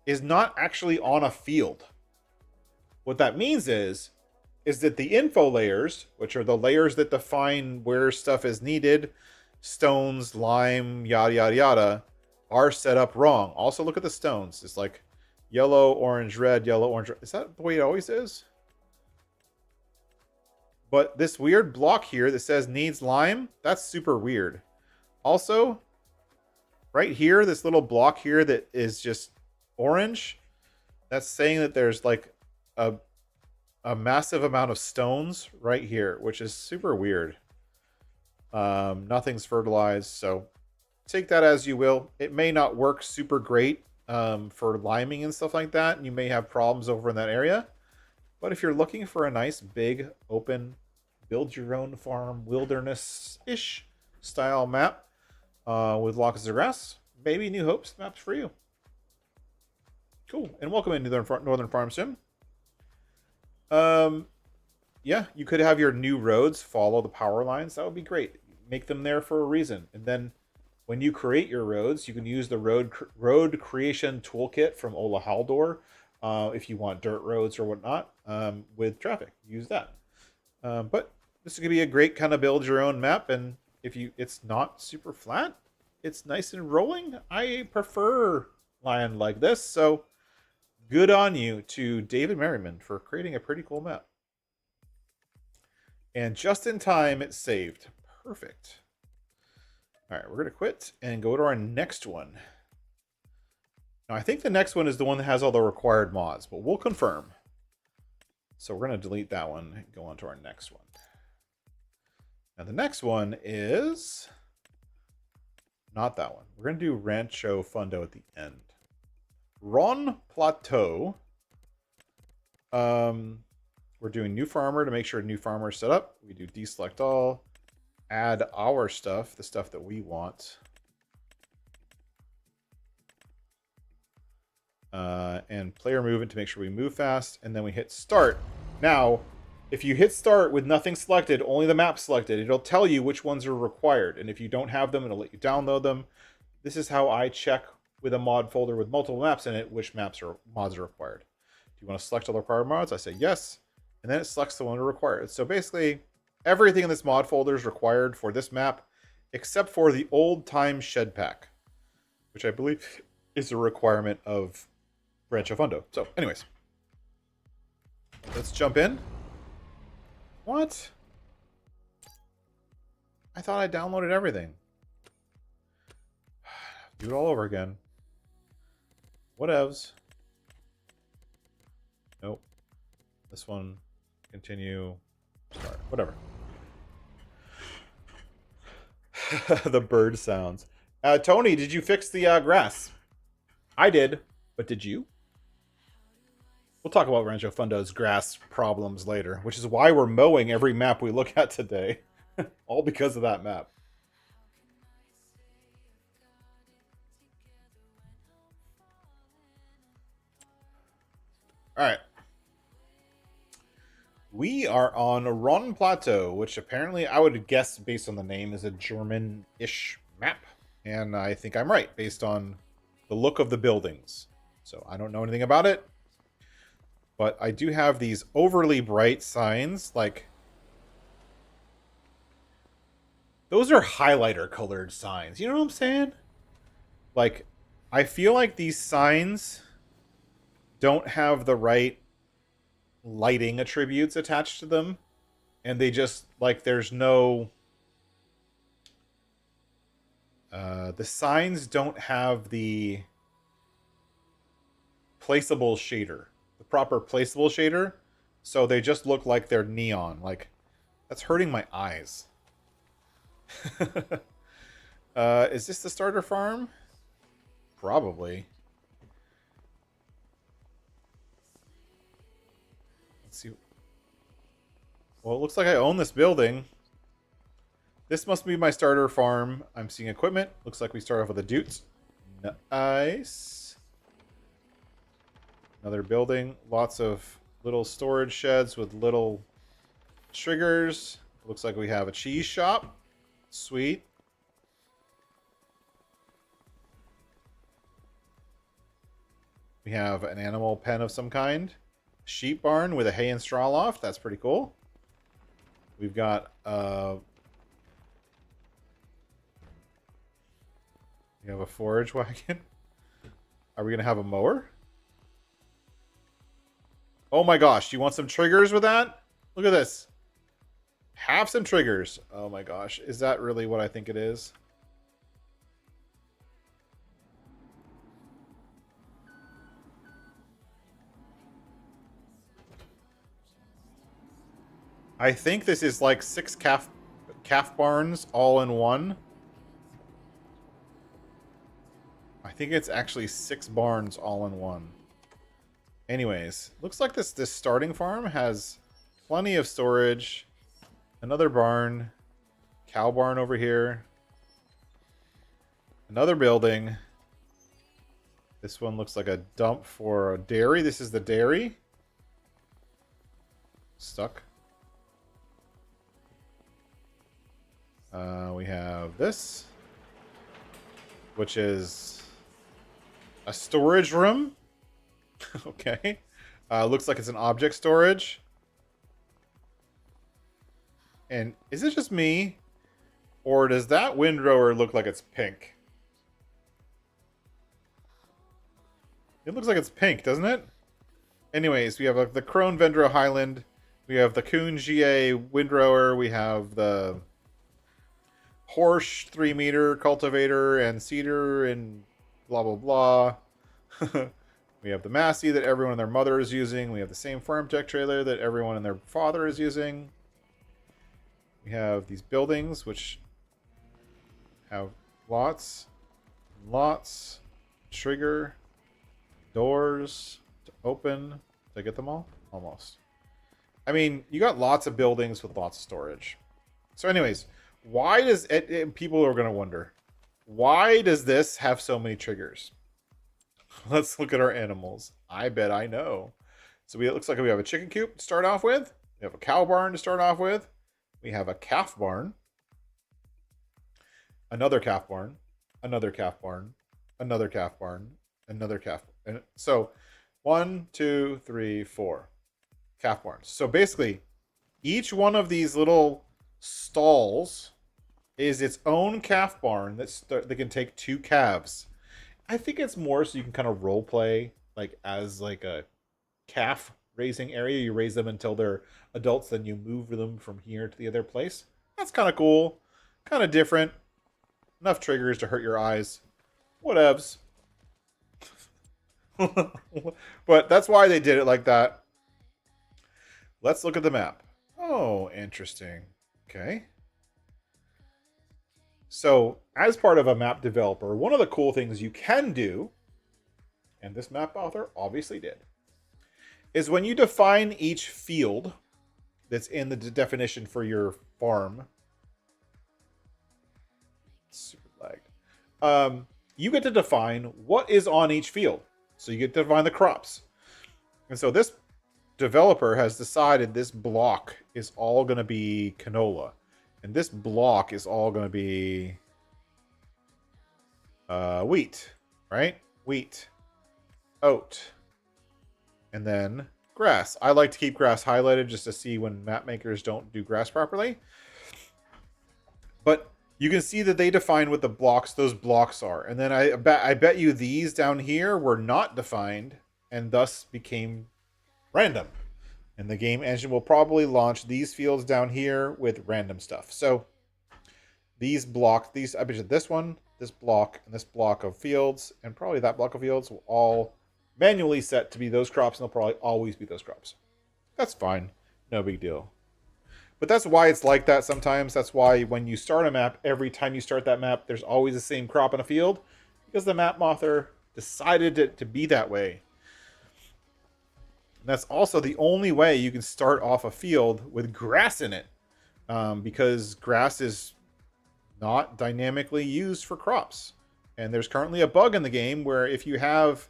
is not actually on a field. What that means is that the info layers, which are the layers that define where stuff is needed, stones, lime, yada, yada, yada, are set up wrong. Also, look at the stones. It's like yellow, orange, red, yellow, orange. Is that the way it always is? But this weird block here that says needs lime, that's super weird. Also, right here, this little block here that is just orange, that's saying that there's like a massive amount of stones right here, which is super weird. Nothing's fertilized, so take that as you will. It may not work super great for liming and stuff like that, and you may have problems over in that area. But if you're looking for a nice, big, open, build-your-own-farm, wilderness-ish style map with lots of grass, maybe New Hope's map's for you. Cool, and welcome into Northern Farm Sim. Yeah, you could have your new roads follow the power lines. That would be great. Make them there for a reason. And then when you create your roads, you can use the road creation toolkit from Ola Haldor if you want dirt roads or whatnot with traffic. Use that. But this is going to be a great kind of build your own map. And if it's not super flat, it's nice and rolling. I prefer land like this. So good on you to David Merriman for creating a pretty cool map. And just in time, it saved. Perfect. All right, we're going to quit and go to our next one. Now, I think the next one is the one that has all the required mods, but we'll confirm. So we're going to delete that one and go on to our next one. Now, the next one is not that one. We're going to do Rancho Fundo at the end. Rhönplateu. We're doing new farmer to make sure new farmer is set up. We do deselect all, add our stuff, the stuff that we want. And player movement to make sure we move fast. And then we hit start. Now, if you hit start with nothing selected, only the map selected, it'll tell you which ones are required. And if you don't have them, it'll let you download them. This is how I check with a mod folder with multiple maps in it, which mods are required. Do you want to select all the required mods? I say yes. And then it selects the one required. So basically, everything in this mod folder is required for this map, except for the old time shed pack, which I believe is a requirement of Rancho Fundo. So anyways, let's jump in. What? I thought I downloaded everything. Do it all over again. Whatevs. Nope. This one. Continue. Start. Whatever. The bird sounds. Tony, did you fix the grass? I did, but did you? We'll talk about Rancho Fundo's grass problems later, which is why we're mowing every map we look at today. All because of that map. All right. We are on Rhönplateu, which apparently I would guess based on the name is a German-ish map. And I think I'm right based on the look of the buildings. So I don't know anything about it. But I do have these overly bright signs. Like, those are highlighter colored signs. You know what I'm saying? Like, I feel like these signs don't have the right lighting attributes attached to them, and they just like there's no the signs don't have the placeable shader, the proper placeable shader. So they just look like they're neon. Like, that's hurting my eyes. Is this the starter farm? Probably. Let's see. Well, it looks like I own this building. This must be my starter farm. I'm seeing equipment. Looks like we start off with a Dutes. Nice. Another building. Lots of little storage sheds with little triggers. Looks like we have a cheese shop. Sweet. We have an animal pen of some kind. Sheep barn with a hay and straw loft. That's pretty cool. We've got we have a forage wagon. Are we gonna have a mower? Oh my gosh, do you want some triggers with that? Look at this. Have some triggers. Oh my gosh, is that really what I think it is? I think this is like 6 calf barns all in one. I think it's actually 6 barns all in one. Anyways, looks like this starting farm has plenty of storage. Another barn. Cow barn over here. Another building. This one looks like a dump for a dairy. This is the dairy. Stuck. We have this, which is a storage room. Okay. Looks like it's an object storage. And is it just me? Or does that windrower look like it's pink? It looks like it's pink, doesn't it? Anyways, we have the Krone Vendro Highland. We have the Kuhn GA windrower. We have the Horsch 3-meter cultivator and cedar and blah, blah, blah. We have the Massey that everyone and their mother is using. We have the same farm tech trailer that everyone and their father is using. We have these buildings, which have lots, trigger, doors to open. Did I get them all? Almost. I mean, you got lots of buildings with lots of storage. So anyways, why does it, people are going to wonder, why does this have so many triggers? Let's look at our animals. I bet I know. So it looks like we have a chicken coop to start off with. We have a cow barn to start off with. We have a calf barn. Another calf barn. Another calf barn. Another calf barn. Another calf. And so 1, 2, 3, 4 calf barns. So basically, each one of these little stalls is its own calf barn that can take 2 calves. I think it's more so you can kind of role play like as like a calf raising area. You raise them until they're adults, then you move them from here to the other place. That's kind of cool, kind of different. Enough triggers to hurt your eyes. Whatevs. But that's why they did it like that. Let's look at the map. Oh, interesting. Okay. So, as part of a map developer, one of the cool things you can do, and this map author obviously did, is when you define each field that's in the definition for your farm, super lagged, you get to define what is on each field. So you get to define the crops. And so this developer has decided this block is all going to be canola. And this block is all going to be wheat, right? Wheat, oat, and then grass. I like to keep grass highlighted just to see when map makers don't do grass properly. But you can see that they define what those blocks are. And then I bet you these down here were not defined and thus became random. And the game engine will probably launch these fields down here with random stuff. So these blocks, I bet you this one, this block, and this block of fields, and probably that block of fields will all manually set to be those crops, and they'll probably always be those crops. That's fine. No big deal. But that's why it's like that sometimes. That's why when you start a map, every time you start that map, there's always the same crop in a field, because the map author decided it to be that way. And that's also the only way you can start off a field with grass in it, because grass is not dynamically used for crops. And there's currently a bug in the game where if you have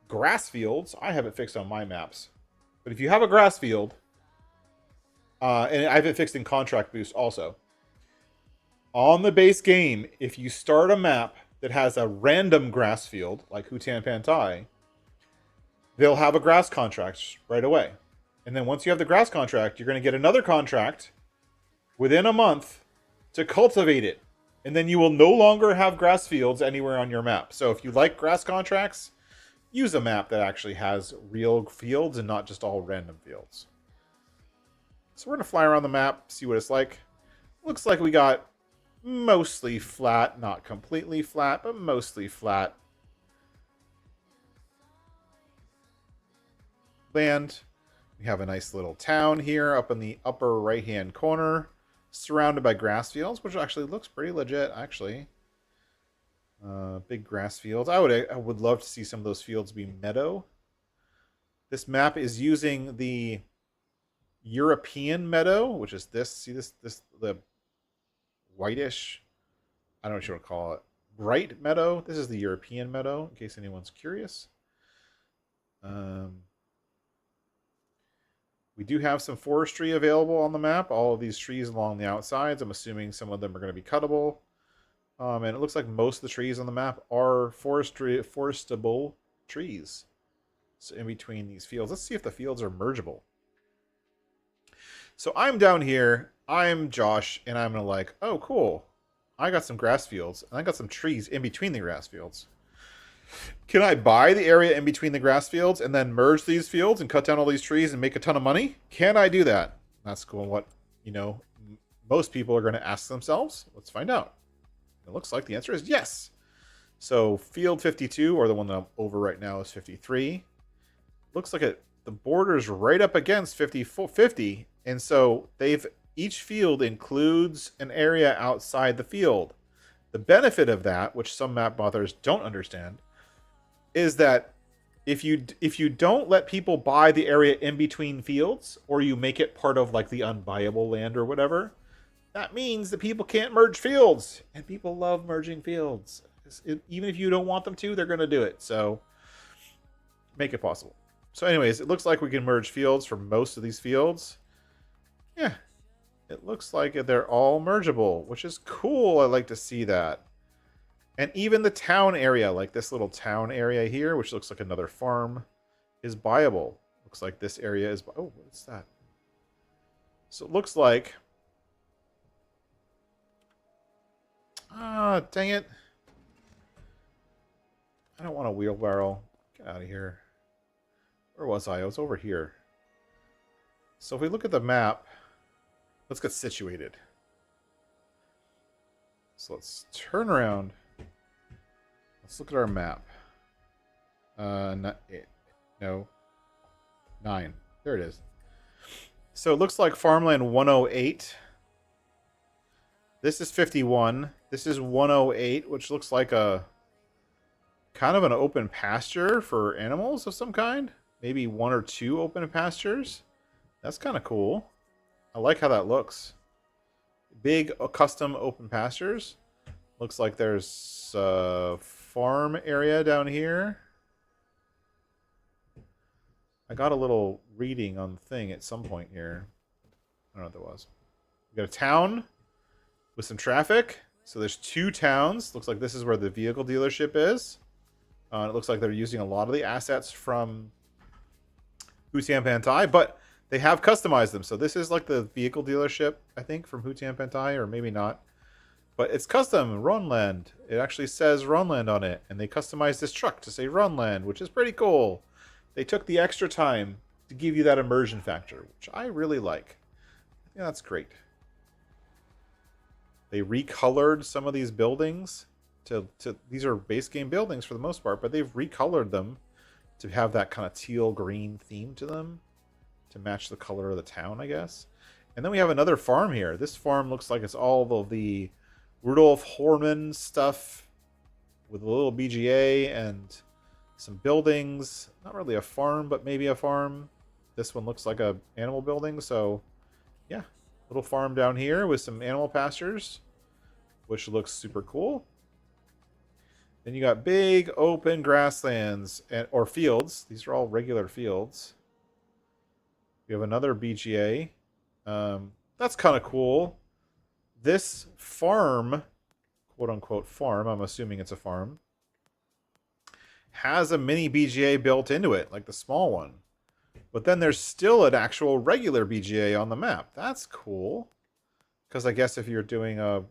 grass fields, I have it fixed on my maps, but if you have a grass field, and I have it fixed in Contract Boost also, on the base game, if you start a map that has a random grass field, like Hutan Pantai, they'll have a grass contract right away. And then once you have the grass contract, you're going to get another contract within a month to cultivate it. And then you will no longer have grass fields anywhere on your map. So if you like grass contracts, use a map that actually has real fields and not just all random fields. So we're going to fly around the map, see what it's like. Looks like we got mostly flat, not completely flat, but mostly flat land. We have a nice little town here up in the upper right-hand corner, surrounded by grass fields, which actually looks pretty legit, actually. Big grass fields. I would love to see some of those fields be meadow. This map is using the European meadow, which is this. See this the whitish, I don't know what you want to call it, bright meadow. This is the European meadow, in case anyone's curious. We do have some forestry available on the map. All of these trees along the outsides, I'm assuming some of them are going to be cuttable. And it looks like most of the trees on the map are forestable trees. So in between these fields, let's see if the fields are mergeable. So I'm down here, I'm Josh, and I'm gonna like, oh cool, I got some grass fields, and I got some trees in between the grass fields. Can I buy the area in between the grass fields and then merge these fields and cut down all these trees and make a ton of money? Can I do that? That's cool. What, most people are going to ask themselves. Let's find out. It looks like the answer is yes. So field 52, or the one that I'm over right now, is 53. Looks like the border's right up against 50, and so each field includes an area outside the field. The benefit of that, which some map authors don't understand, is that if you don't let people buy the area in between fields, or you make it part of like the unbuyable land or whatever, that means that people can't merge fields, and people love merging fields. Even if you don't want them to, they're going to do it. So make it possible. So anyways, it looks like we can merge fields for most of these fields. Yeah, it looks like they're all mergeable, which is cool. I like to see that. And even the town area, like this little town area here, which looks like another farm, is buyable. Looks like this area is... Oh, what's that? So it looks like... Ah, dang it. I don't want a wheelbarrow. Get out of here. Where was I? I was over here. So if we look at the map, let's get situated. So let's turn around. Let's look at our map. Not 8. No. 9. There it is. So it looks like farmland 108. This is 51. This is 108, which looks like a kind of an open pasture for animals of some kind. Maybe 1 or 2 open pastures. That's kind of cool. I like how that looks. Big custom open pastures. Looks like there's a farm area down here. I got a little reading on the thing at some point here. I don't know what that was. We got a town with some traffic. So there's 2 towns. Looks like this is where the vehicle dealership is. It looks like they're using a lot of the assets from Hutan Pantai, but they have customized them. So this is like the vehicle dealership, I think, from Hutan Pantai, or maybe not. But it's custom, Rhönland. It actually says Rhönland on it, and they customized this truck to say Rhönland, which is pretty cool. They took the extra time to give you that immersion factor, which I really like. Yeah, that's great. They recolored some of these buildings. These are base game buildings for the most part, but they've recolored them to have that kind of teal green theme to them to match the color of the town, I guess. And then we have another farm here. This farm looks like it's all of the Rudolf Horman stuff with a little BGA and some buildings. Not really a farm, but maybe a farm. This one looks like a animal building, so yeah. Little farm down here with some animal pastures, which looks super cool. Then you got big open grasslands or fields. These are all regular fields. We have another BGA. That's kind of cool. This farm, quote unquote farm, I'm assuming it's a farm, has a mini BGA built into it, like the small one. But then there's still an actual regular BGA on the map. That's cool. Because I guess if you're doing a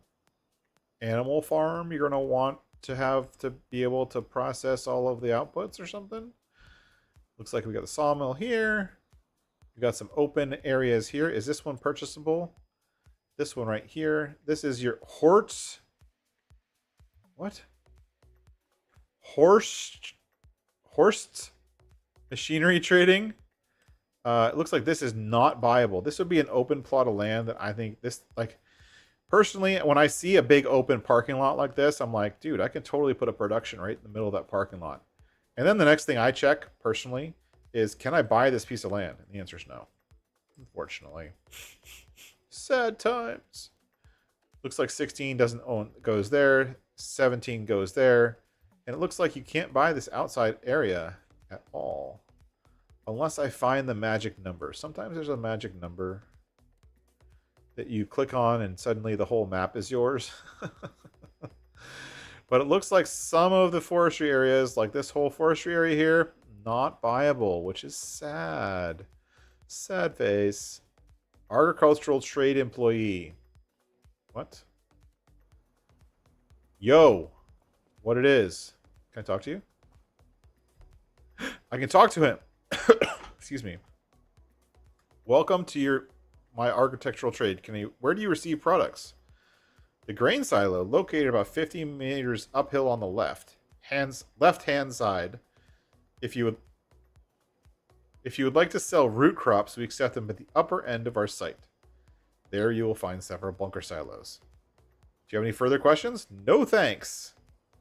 animal farm, you're going to want to have to be able to process all of the outputs or something. Looks like we got the sawmill here. We got some open areas here. Is this one purchasable? This one right here. This is your Horst. What? Horst machinery trading. It looks like this is not buyable. This would be an open plot of land that I think this, like, personally, when I see a big open parking lot like this, I'm like, dude, I can totally put a production right in the middle of that parking lot. And then the next thing I check, personally, is can I buy this piece of land? And the answer is no. Unfortunately. Sad times. Looks like 16 doesn't own, goes there. 17 goes there. And it looks like you can't buy this outside area at all. Unless I find the magic number. Sometimes there's a magic number that you click on and suddenly the whole map is yours. But it looks like some of the forestry areas, like this whole forestry area here, not buyable, which is sad. Sad face. Agricultural trade employee. What? Yo. What it is. Can I talk to you? I can talk to him. Excuse me. Welcome to my architectural trade. Where do you receive products? The grain silo, located about 50 meters uphill on the left-hand side. If you would like to sell root crops, we accept them at the upper end of our site. There you will find several bunker silos. Do you have any further questions? No thanks.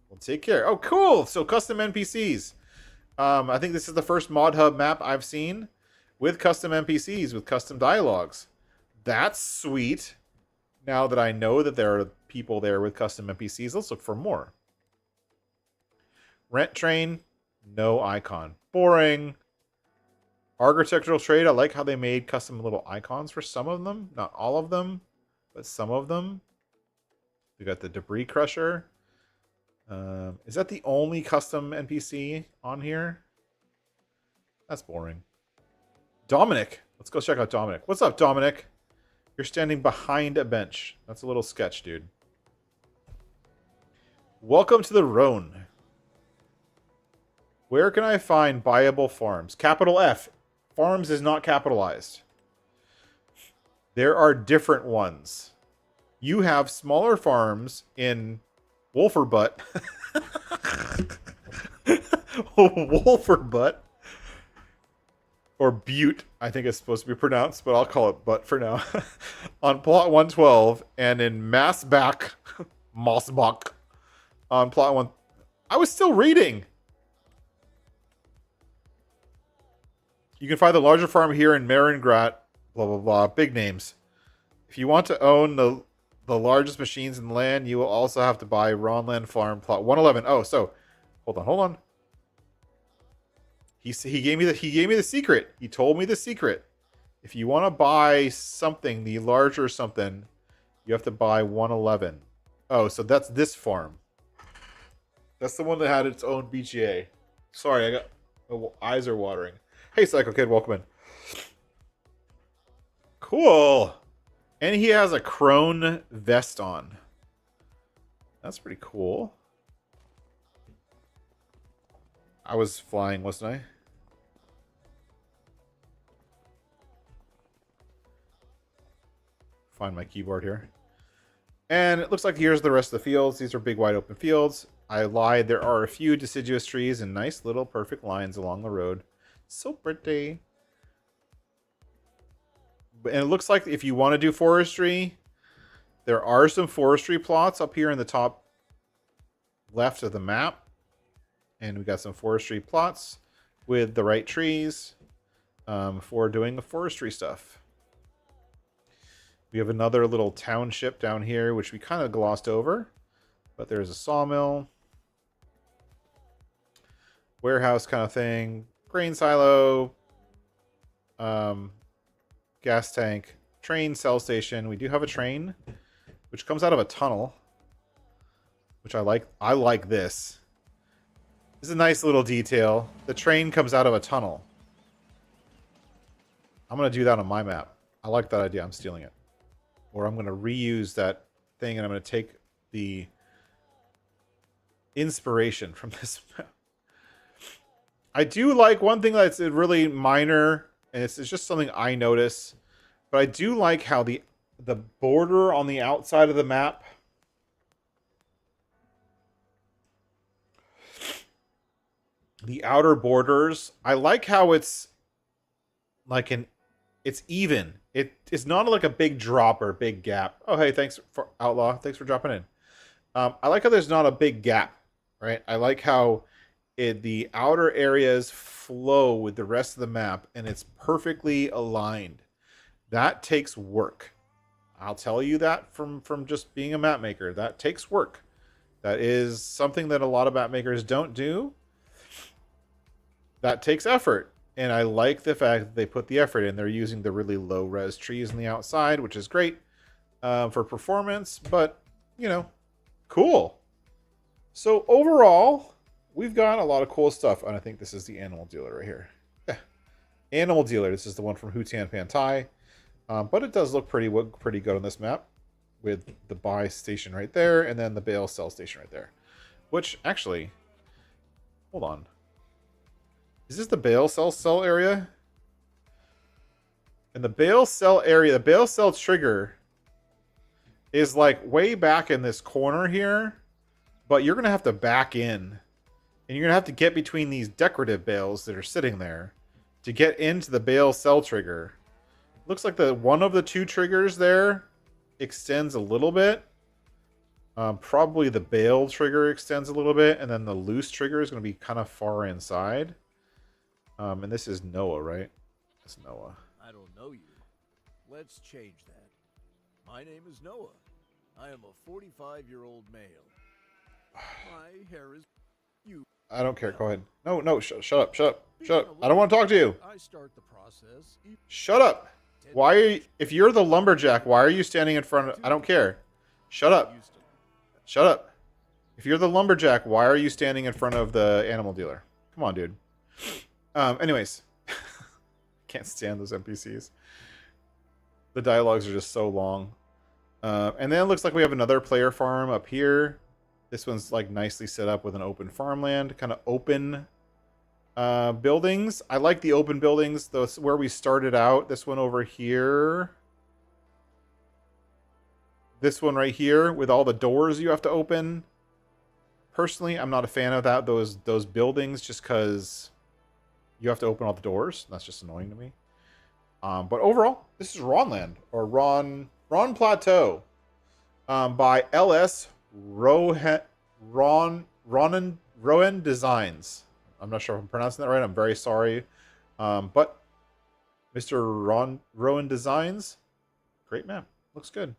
Well, take care. Oh, cool. So custom NPCs. I think this is the first Mod Hub map I've seen with custom NPCs, with custom dialogues. That's sweet. Now that I know that there are people there with custom NPCs, let's look for more. Rent train, no icon. Boring. Architectural trade, I like how they made custom little icons for some of them. Not all of them, but some of them. We got the debris crusher. Is that the only custom NPC on here? That's boring. Dominic. Let's go check out Dominic. What's up, Dominic? You're standing behind a bench. That's a little sketch, dude. Welcome to the Rhön. Where can I find buyable farms? Capital F. Farms is not capitalized. There are different ones. You have smaller farms in Wolferbutt. Wolferbutt. Or Butte, I think it's supposed to be pronounced, but I'll call it Butt for now. On plot 112, and in Mossbach on plot 1. I was still reading. You can find the larger farm here in Merriman, blah, blah, blah. Big names. If you want to own the largest machines in the land, you will also have to buy Ronland Farm plot 111. Oh, so hold on. He gave me the secret. He told me the secret. If you want to buy something, the larger something, you have to buy 111. Oh, so that's this farm. That's the one that had its own BGA. Sorry, my eyes are watering. Hey, Psycho Kid, welcome in. Cool. And he has a crone vest on. That's pretty cool. I was flying, wasn't I? Find my keyboard here. And it looks like here's the rest of the fields. These are big, wide open fields. I lied. There are a few deciduous trees and nice little perfect lines along the road. So pretty. And it looks like if you want to do forestry, there are some forestry plots up here in the top left of the map. And we got some forestry plots with the right trees for doing the forestry stuff. We have another little township down here, which we kind of glossed over. But there's a sawmill. Warehouse kind of thing. Grain silo. Gas tank. Train cell station. We do have a train, which comes out of a tunnel. Which I like. I like this. This is a nice little detail. The train comes out of a tunnel. I'm going to do that on my map. I like that idea. I'm stealing it. Or I'm going to reuse that thing and I'm going to take the inspiration from this map. I do like one thing that's really minor, and it's just something I notice, but I do like how the border on the outside of the map, the outer borders, I like how it's like it's even. It's not like a big drop or a big gap. Oh, hey, thanks for Outlaw. Thanks for dropping in. I like how there's not a big gap, right? I like how the outer areas flow with the rest of the map, and it's perfectly aligned. That takes work. I'll tell you that from just being a map maker. That takes work. That is something that a lot of map makers don't do. That takes effort. And I like the fact that they put the effort in. They're using the really low-res trees on the outside, which is great for performance. But, you know, cool. So overall, we've got a lot of cool stuff. And I think this is the animal dealer right here. Yeah. Animal dealer. This is the one from Hutan Pantai. But it does look pretty good on this map. With the buy station right there. And then the bale sell station right there. Which, actually, hold on. Is this the bale sell area? And the bale sell area, the bale sell trigger is like way back in this corner here. But you're going to have to back in. And you're going to have to get between these decorative bales that are sitting there to get into the bale sell trigger. Looks like the one of the two triggers there extends a little bit. Probably the bale trigger extends a little bit. And then the loose trigger is going to be kind of far inside. And this is Noah, right? It's Noah. I don't know you. Let's change that. My name is Noah. I am a 45-year-old male. My hair is you. I don't care. Go ahead. No, shut up. I don't want to talk to you. I start the process. Shut up. Why are you, if you're the lumberjack, why are you standing in front of, I don't care. Shut up. Shut up. If you're the lumberjack, why are you standing in front of the animal dealer? Come on, dude. Anyways, can't stand those NPCs. The dialogues are just so long. And then it looks like we have another player farm up here. This one's like nicely set up with an open farmland, kind of open buildings. I like the open buildings. Those where we started out. This one over here. This one right here with all the doors you have to open. Personally, I'm not a fan of that. Those buildings, just because you have to open all the doors. That's just annoying to me. But overall, this is Ronland, or Rhönplateu, by L.S. Rhön Designs. I'm not sure if I'm pronouncing that right. I'm very sorry. But Mr. Rhön Designs, great map. Looks good.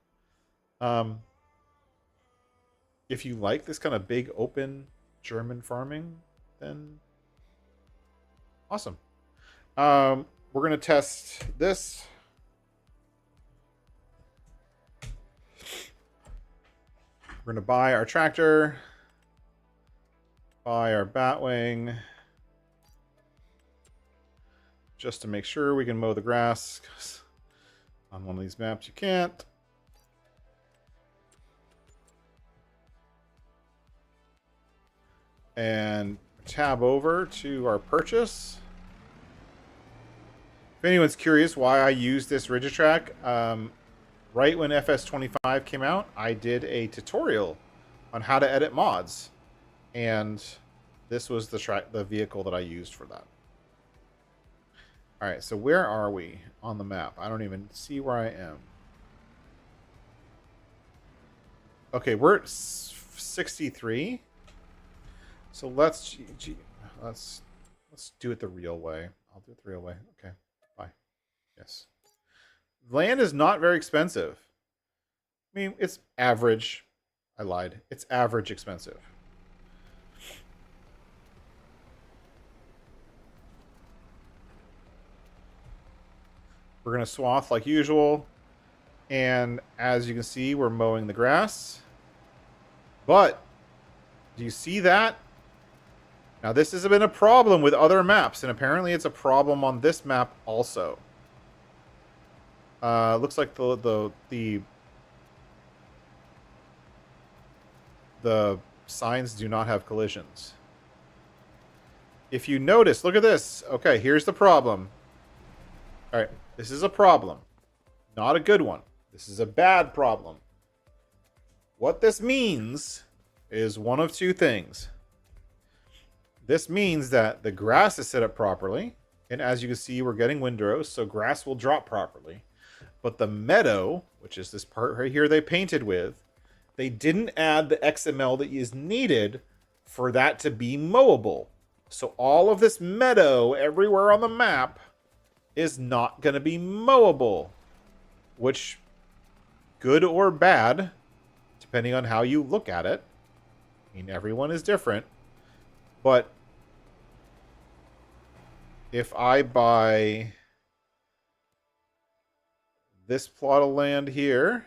If you like this kind of big, open German farming, then awesome. We're going to test this. We're going to buy our tractor. Buy our batwing. Just to make sure we can mow the grass. 'Cause on one of these maps you can't. And tab over to our purchase. If anyone's curious why I use this Rigitrack, right when FS25 came out, I did a tutorial on how to edit mods. And this was the vehicle that I used for that. All right, so where are we on the map? I don't even see where I am. Okay, we're at 63. So let's do it the real way. I'll do it the real way. Okay, bye. Yes. Land is not very expensive. I mean, it's average. I lied. It's average expensive. We're going to swath like usual. And as you can see, we're mowing the grass. But do you see that? Now, this has been a problem with other maps, and apparently it's a problem on this map also. Looks like the signs do not have collisions. If you notice, look at this. Okay, here's the problem. All right, this is a problem. Not a good one. This is a bad problem. What this means is one of two things. This means that the grass is set up properly. And as you can see, we're getting windrows, so grass will drop properly. But the meadow, which is this part right here they painted with, they didn't add the XML that is needed for that to be mowable. So all of this meadow everywhere on the map is not going to be mowable. Which, good or bad, depending on how you look at it. I mean, everyone is different. But if I buy this plot of land here,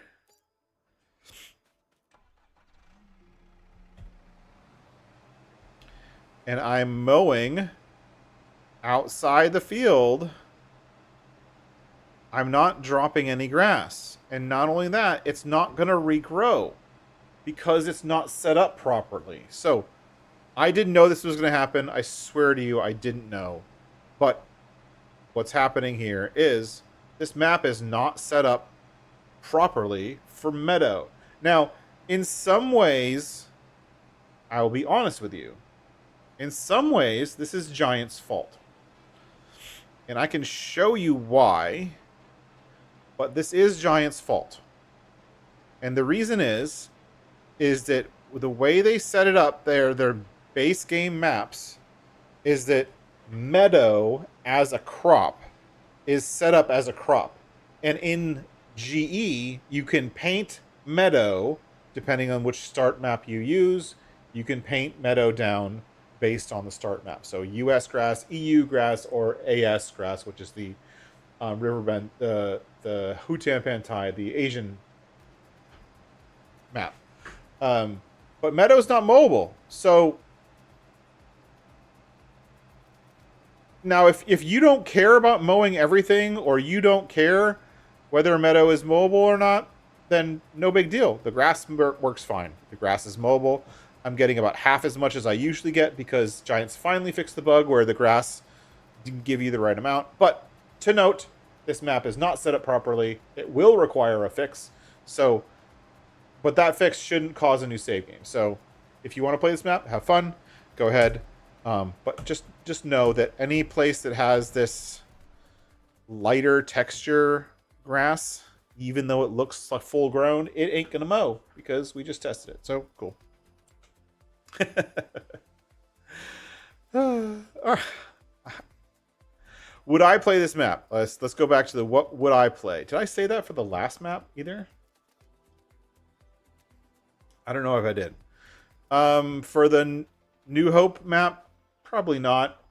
and I'm mowing outside the field, I'm not dropping any grass. And not only that, it's not going to regrow because it's not set up properly. So I didn't know this was going to happen. I swear to you, I didn't know. But what's happening here is this map is not set up properly for meadow. Now, in some ways, I will be honest with you. In some ways, this is Giant's fault. And I can show you why. But this is Giant's fault. And the reason is that the way they set it up, their base game maps, is that meadow as a crop is set up as a crop. And in GE, you can paint meadow, depending on which start map you use, you can paint meadow down based on the start map. So US grass, EU grass, or AS grass, which is the riverbend, the Hutan Pantai, the Asian map. But meadow's not mowable. So now if you don't care about mowing everything, or you don't care whether a meadow is mowable or not, then no big deal. The grass works fine. The grass is mowable. I'm getting about half as much as I usually get because Giants finally fixed the bug where the grass didn't give you the right amount. But to note, this map is not set up properly. It will require a fix. So, but that fix shouldn't cause a new save game. So if you want to play this map, have fun, go ahead. But just know that any place that has this lighter texture grass, even though it looks like full grown, it ain't gonna mow because we just tested it. So cool. Would I play this map? Let's go back to the what would I play? Did I say that for the last map either? I don't know if I did. For the New Hope map, probably not.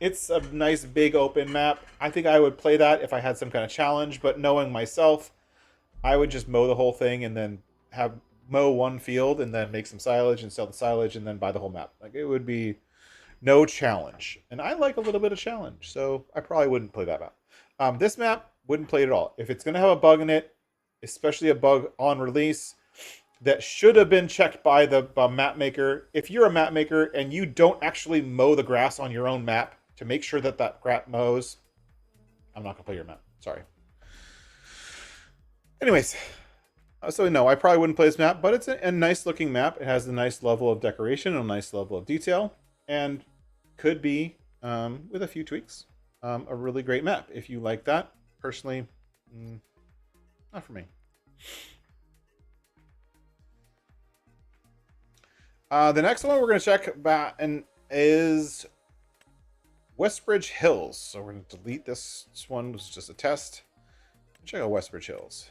It's a nice big open map. I think I would play that if I had some kind of challenge, but knowing myself, I would just mow the whole thing and then mow one field and then make some silage and sell the silage and then buy the whole map. Like, it would be no challenge. And I like a little bit of challenge, so I probably wouldn't play that map. This map, wouldn't play it at all. If it's going to have a bug in it, especially a bug on release, that should have been checked by the map maker. If you're a map maker and you don't actually mow the grass on your own map to make sure that that crap mows, I'm not going to play your map. Sorry. Anyways, So no, I probably wouldn't play this map, but it's a nice looking map. It has a nice level of decoration, a nice level of detail, and could be, with a few tweaks, a really great map. If you like that, personally, not for me. The next one we're going to check back and is WestBridge Hills. So we're going to delete this one. This is just a test. Check out WestBridge Hills.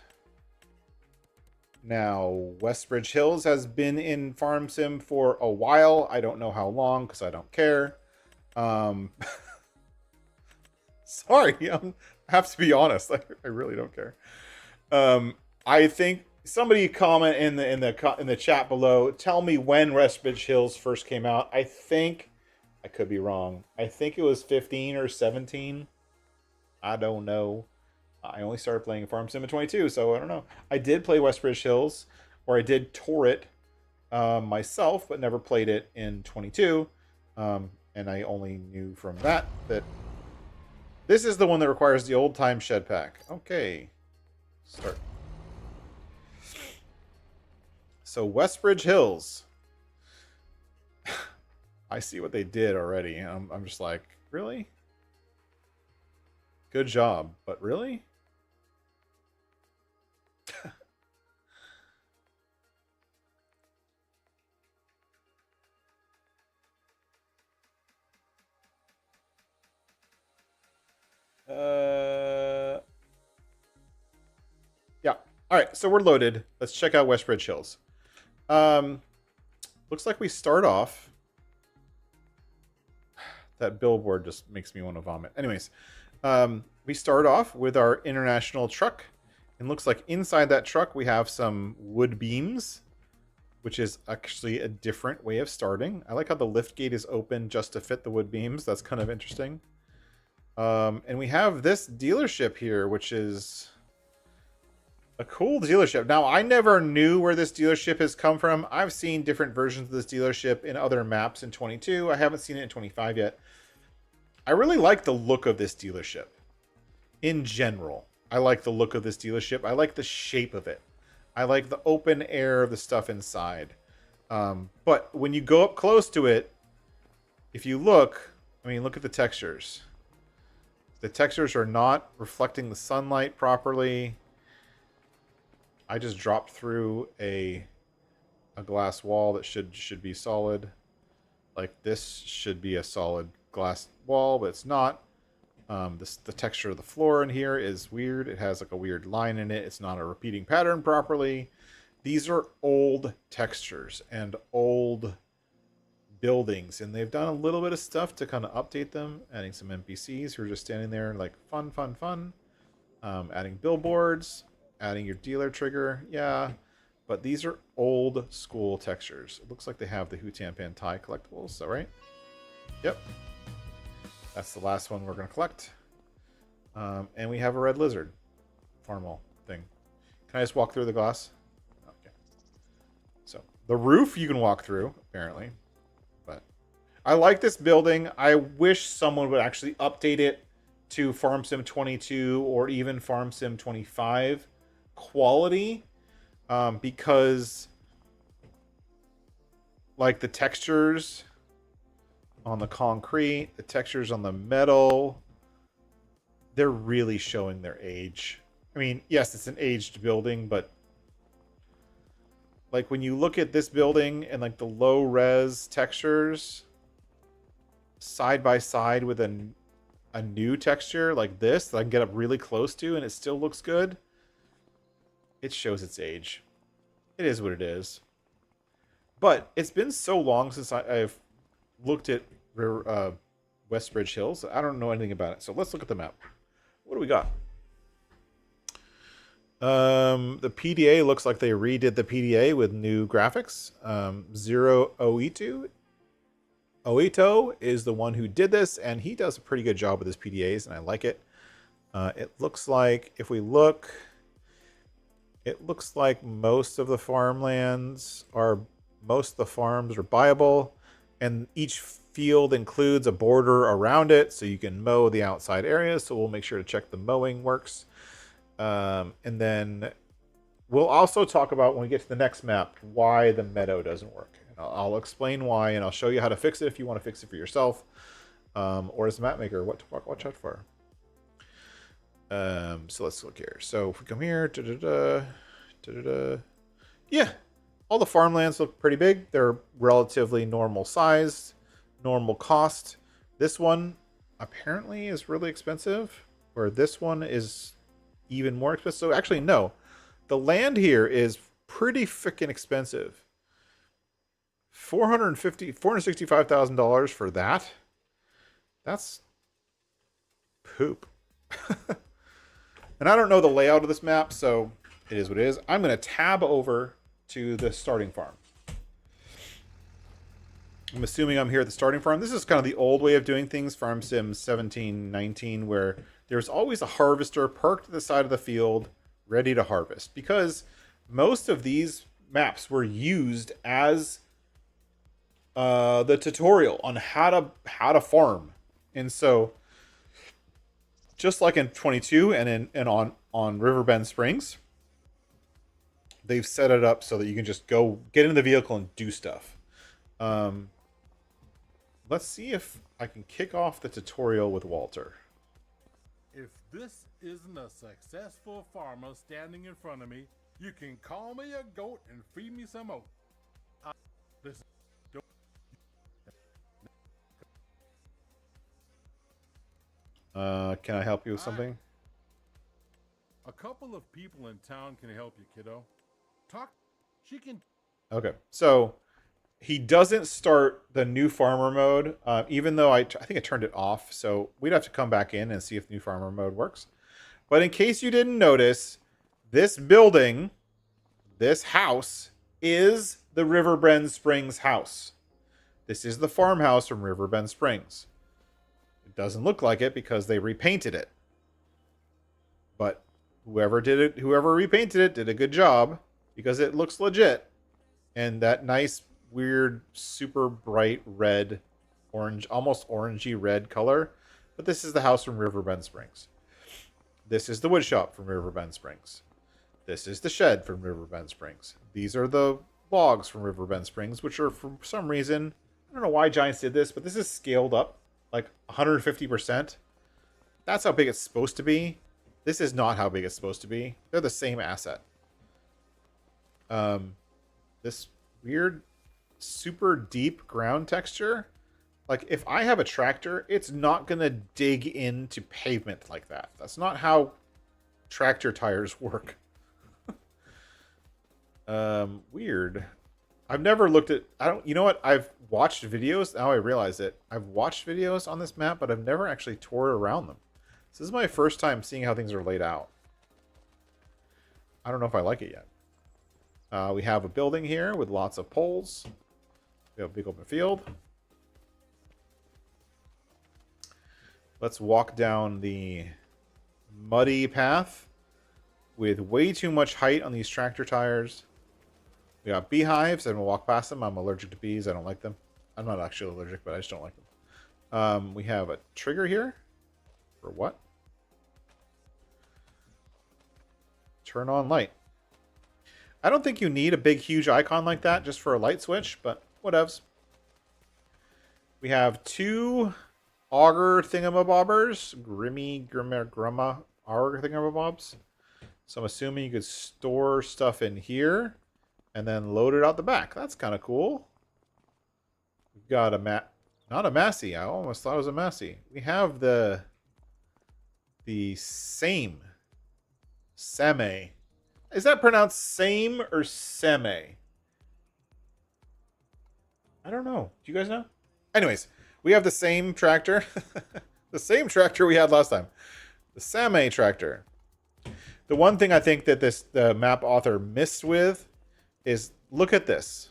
Now, WestBridge Hills has been in Farm Sim for a while. I don't know how long because I don't care. Sorry, I have to be honest. I really don't care. I think somebody comment in the chat below. Tell me when WestBridge Hills first came out. I think I could be wrong. I think it was 15 or 17. I don't know. I only started playing Farm Sim in 22, so I don't know. I did play WestBridge Hills, or I did tour it myself, but never played it in 22. And I only knew from that this is the one that requires the old time shed pack. Okay, start. So WestBridge Hills. I see what they did already. I'm just like, really? Good job, but really? Yeah. All right, so we're loaded. Let's check out WestBridge Hills. Looks like we start off. That billboard just makes me want to vomit. Anyways, we start off with our international truck. And looks like inside that truck we have some wood beams, which is actually a different way of starting. I like how the lift gate is open just to fit the wood beams. That's kind of interesting. And we have this dealership here, which is a cool dealership. Now, I never knew where this dealership has come from. I've seen different versions of this dealership in other maps in 22. I haven't seen it in 25 yet. I really like the look of this dealership. In general, I like the look of this dealership. I like the shape of it. I like the open air of the stuff inside. But when you go up close to it, if you look, I mean, look at the textures. The textures are not reflecting the sunlight properly. I just dropped through a glass wall that should be solid. Like this should be a solid glass wall, but it's not. The texture of the floor in here is weird. It has like a weird line in it. It's not a repeating pattern properly. These are old textures and old buildings, and they've done a little bit of stuff to kind of update them, adding some NPCs who are just standing there like fun. Adding billboards, adding your dealer trigger, yeah. But these are old school textures. It looks like they have the Hootampan Thai collectibles, is that right? Yep. That's the last one we're going to collect. And we have a red lizard formal thing. Can I just walk through the glass? Okay. So the roof you can walk through, apparently. But I like this building. I wish someone would actually update it to Farm Sim 22 or even Farm Sim 25 quality. Because like the textures on the concrete, the textures on the metal, they're really showing their age. I mean, yes, it's an aged building, but like when you look at this building and like the low res textures side by side with a new texture like this that I can get up really close to and it still looks good, it shows its age. It is what it is. But it's been so long since I've looked at WestBridge Hills. I don't know anything about it. So let's look at the map. What do we got? The PDA looks like they redid the PDA with new graphics. Zero Oito. Oito is the one who did this, and he does a pretty good job with his PDAs, and I like it. It looks like, if we look, it looks like most of the farms are buyable, and each field includes a border around it so you can mow the outside areas. So we'll make sure to check the mowing works. And then we'll also talk about, when we get to the next map, why the meadow doesn't work. And I'll explain why, and I'll show you how to fix it if you want to fix it for yourself, or as a map maker, what to watch out for. So let's look here. So if we come here, yeah, all the farmlands look pretty big. They're relatively normal sized, normal cost. This one apparently is really expensive, where this one is even more expensive. So actually, no, the land here is pretty freaking expensive. $465,000 for that. That's poop. And I don't know the layout of this map, so it is what it is. I'm going to tab over to the starting farm. I'm assuming I'm here at the starting farm. This is kind of the old way of doing things, Farm Sim 17, 19, where there's always a harvester parked at the side of the field, ready to harvest. Because most of these maps were used as the tutorial on how to farm. And so, just like in 22 and on Riverbend Springs, they've set it up so that you can just go get in the vehicle and do stuff. Let's see if I can kick off the tutorial with Walter. If this isn't a successful farmer standing in front of me, you can call me a goat and feed me some oats. Listen, Can I help you with something? a couple of people in town can help you, kiddo. She can. Okay, so he doesn't start the new farmer mode, even though I think I turned it off. So we'd have to come back in and see if new farmer mode works. But in case you didn't notice, this building, this house, is the Riverbend Springs house. This is the farmhouse from Riverbend Springs. It doesn't look like it because they repainted it. But whoever repainted it did a good job, because it looks legit. And that nice, weird, super bright red, orange, almost orangey red color. But this is the house from Riverbend Springs. This is the wood shop from Riverbend Springs. This is the shed from Riverbend Springs. These are the logs from Riverbend Springs, which are, for some reason, I don't know why Giants did this, but this is scaled up like 150%. That's how big it's supposed to be. This is not how big it's supposed to be. They're the same asset. This weird, super deep ground texture. Like, if I have a tractor, it's not going to dig into pavement like that. That's not how tractor tires work. Weird. I've never looked at... You know what? I've watched videos. Now I realize it. I've watched videos on this map, but I've never actually toured around them. This is my first time seeing how things are laid out. I don't know if I like it yet. We have a building here with lots of poles. We have a big open field. Let's walk down the muddy path with way too much height on these tractor tires. We got beehives. I'm going to walk past them. I'm allergic to bees. I don't like them. I'm not actually allergic, but I just don't like them. We have a trigger here. For what? Turn on light. I don't think you need a big, huge icon like that just for a light switch, but whatevs. We have two auger thingamabobbers. Grumma auger thingamabobs. So I'm assuming you could store stuff in here and then load it out the back. That's kind of cool. We've got not a Massey. I almost thought it was a Massey. We have the same. Seme. Is that pronounced same or seme? I don't know. Do you guys know? Anyways, we have the same tractor. The same tractor we had last time. The Same tractor. The one thing I think that the map author missed with is, look at this.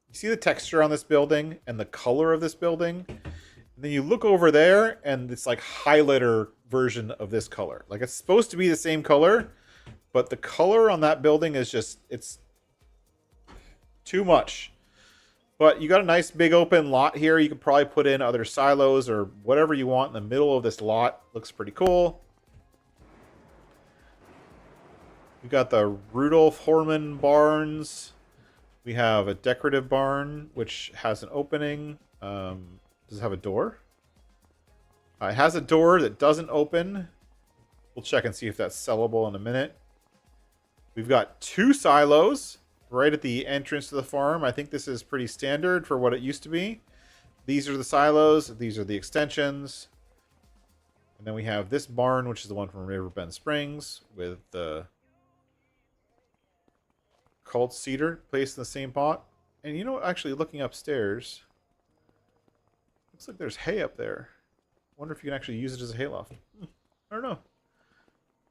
You see the texture on this building and the color of this building? And then you look over there and it's like highlighter version of this color. Like, it's supposed to be the same color, but the color on that building is just, it's too much. But you got a nice big open lot here. You could probably put in other silos or whatever you want in the middle of this lot. Looks pretty cool. We got the Rudolf Horman barns. We have a decorative barn, which has an opening. Does it have a door? It has a door that doesn't open. We'll check and see if that's sellable in a minute. We've got 2 silos right at the entrance to the farm. I think this is pretty standard for what it used to be. These are the silos. These are the extensions. And then we have this barn, which is the one from Riverbend Springs, with the cult cedar placed in the same pot. And you know, actually looking upstairs, looks like there's hay up there. Wonder if you can actually use it as a hayloft. I don't know.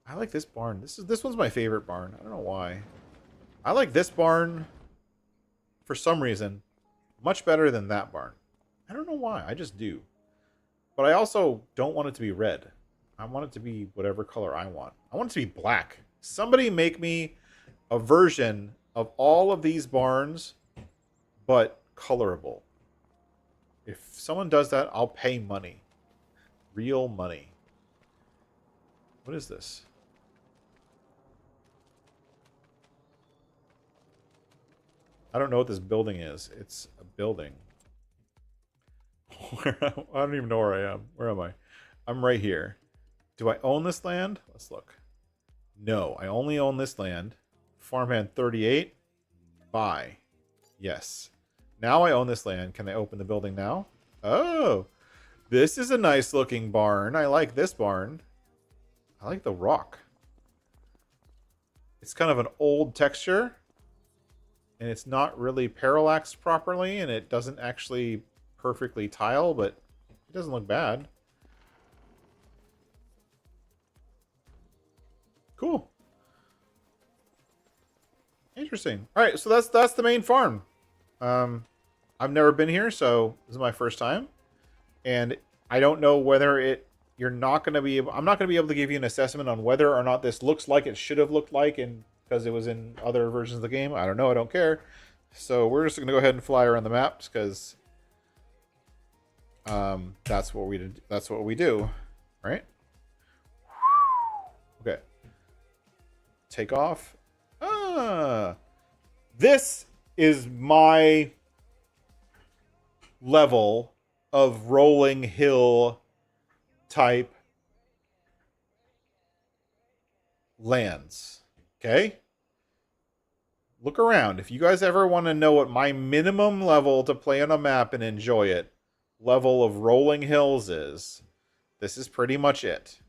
I like this barn. This one's my favorite barn. I don't know why. I like this barn for some reason much better than that barn. I don't know why. I just do. But I also don't want it to be red. I want it to be whatever color I want. I want it to be black. Somebody make me a version of all of these barns, but colorable. If someone does that, I'll pay money. Real money. What is this? I don't know what this building is. It's a building. I don't even know where I am. Where am I? I'm right here. Do I own this land? Let's look. No, I only own this land. Farmhand 38. Buy. Yes. Now I own this land. Can I open the building now? Oh, this is a nice looking barn. I like this barn. I like the rock. It's kind of an old texture. And it's not really parallaxed properly. And it doesn't actually perfectly tile, but it doesn't look bad. Cool. Interesting. All right, so that's the main farm. I've never been here, so this is my first time, and I don't know whether you're not going to be able. I'm not going to be able to give you an assessment on whether or not this looks like it should have looked like, and because it was in other versions of the game. I don't know. I don't care. So we're just going to go ahead and fly around the maps because that's what we did. That's what we do, right? Okay. Take off. This is my level of rolling hill type lands. Okay? Look around. If you guys ever want to know what my minimum level to play on a map and enjoy it, level of rolling hills is, this is pretty much it.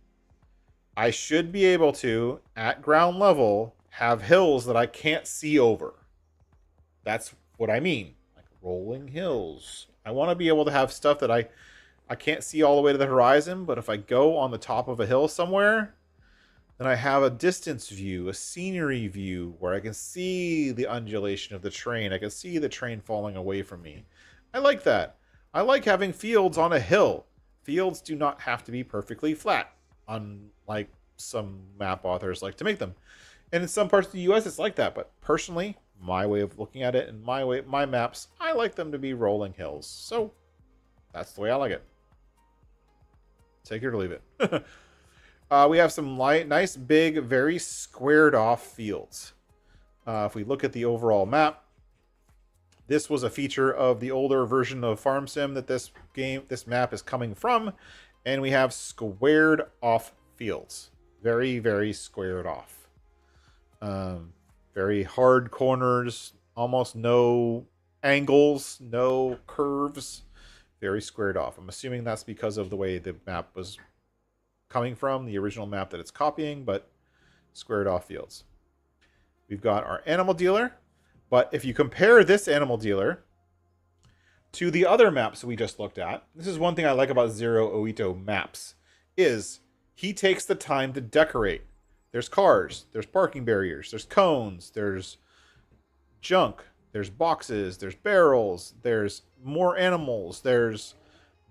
I should be able to, at ground level, have hills that I can't see over. That's what I mean. Like rolling hills. I want to be able to have stuff that I can't see all the way to the horizon, but if I go on the top of a hill somewhere, then I have a distance view, a scenery view, where I can see the undulation of the train. I can see the train falling away from me. I like that. I like having fields on a hill. Fields do not have to be perfectly flat, unlike some map authors like to make them. And in some parts of the US, it's like that. But personally, my way of looking at it and my maps, I like them to be rolling hills. So that's the way I like it. Take it or leave it. We have some nice, big, very squared off fields. If we look at the overall map, this was a feature of the older version of Farm Sim that this map is coming from. And we have squared off fields. Very, very squared off. Very hard corners, almost no angles, no curves. Very squared off. I'm assuming that's because of the way the map was coming from, the original map that it's copying, but squared off fields. We've got our animal dealer, but if you compare this animal dealer to the other maps we just looked at, this is one thing I like about Zero Oito maps, is he takes the time to decorate. There's cars, there's parking barriers, there's cones, there's junk, there's boxes, there's barrels, there's more animals, there's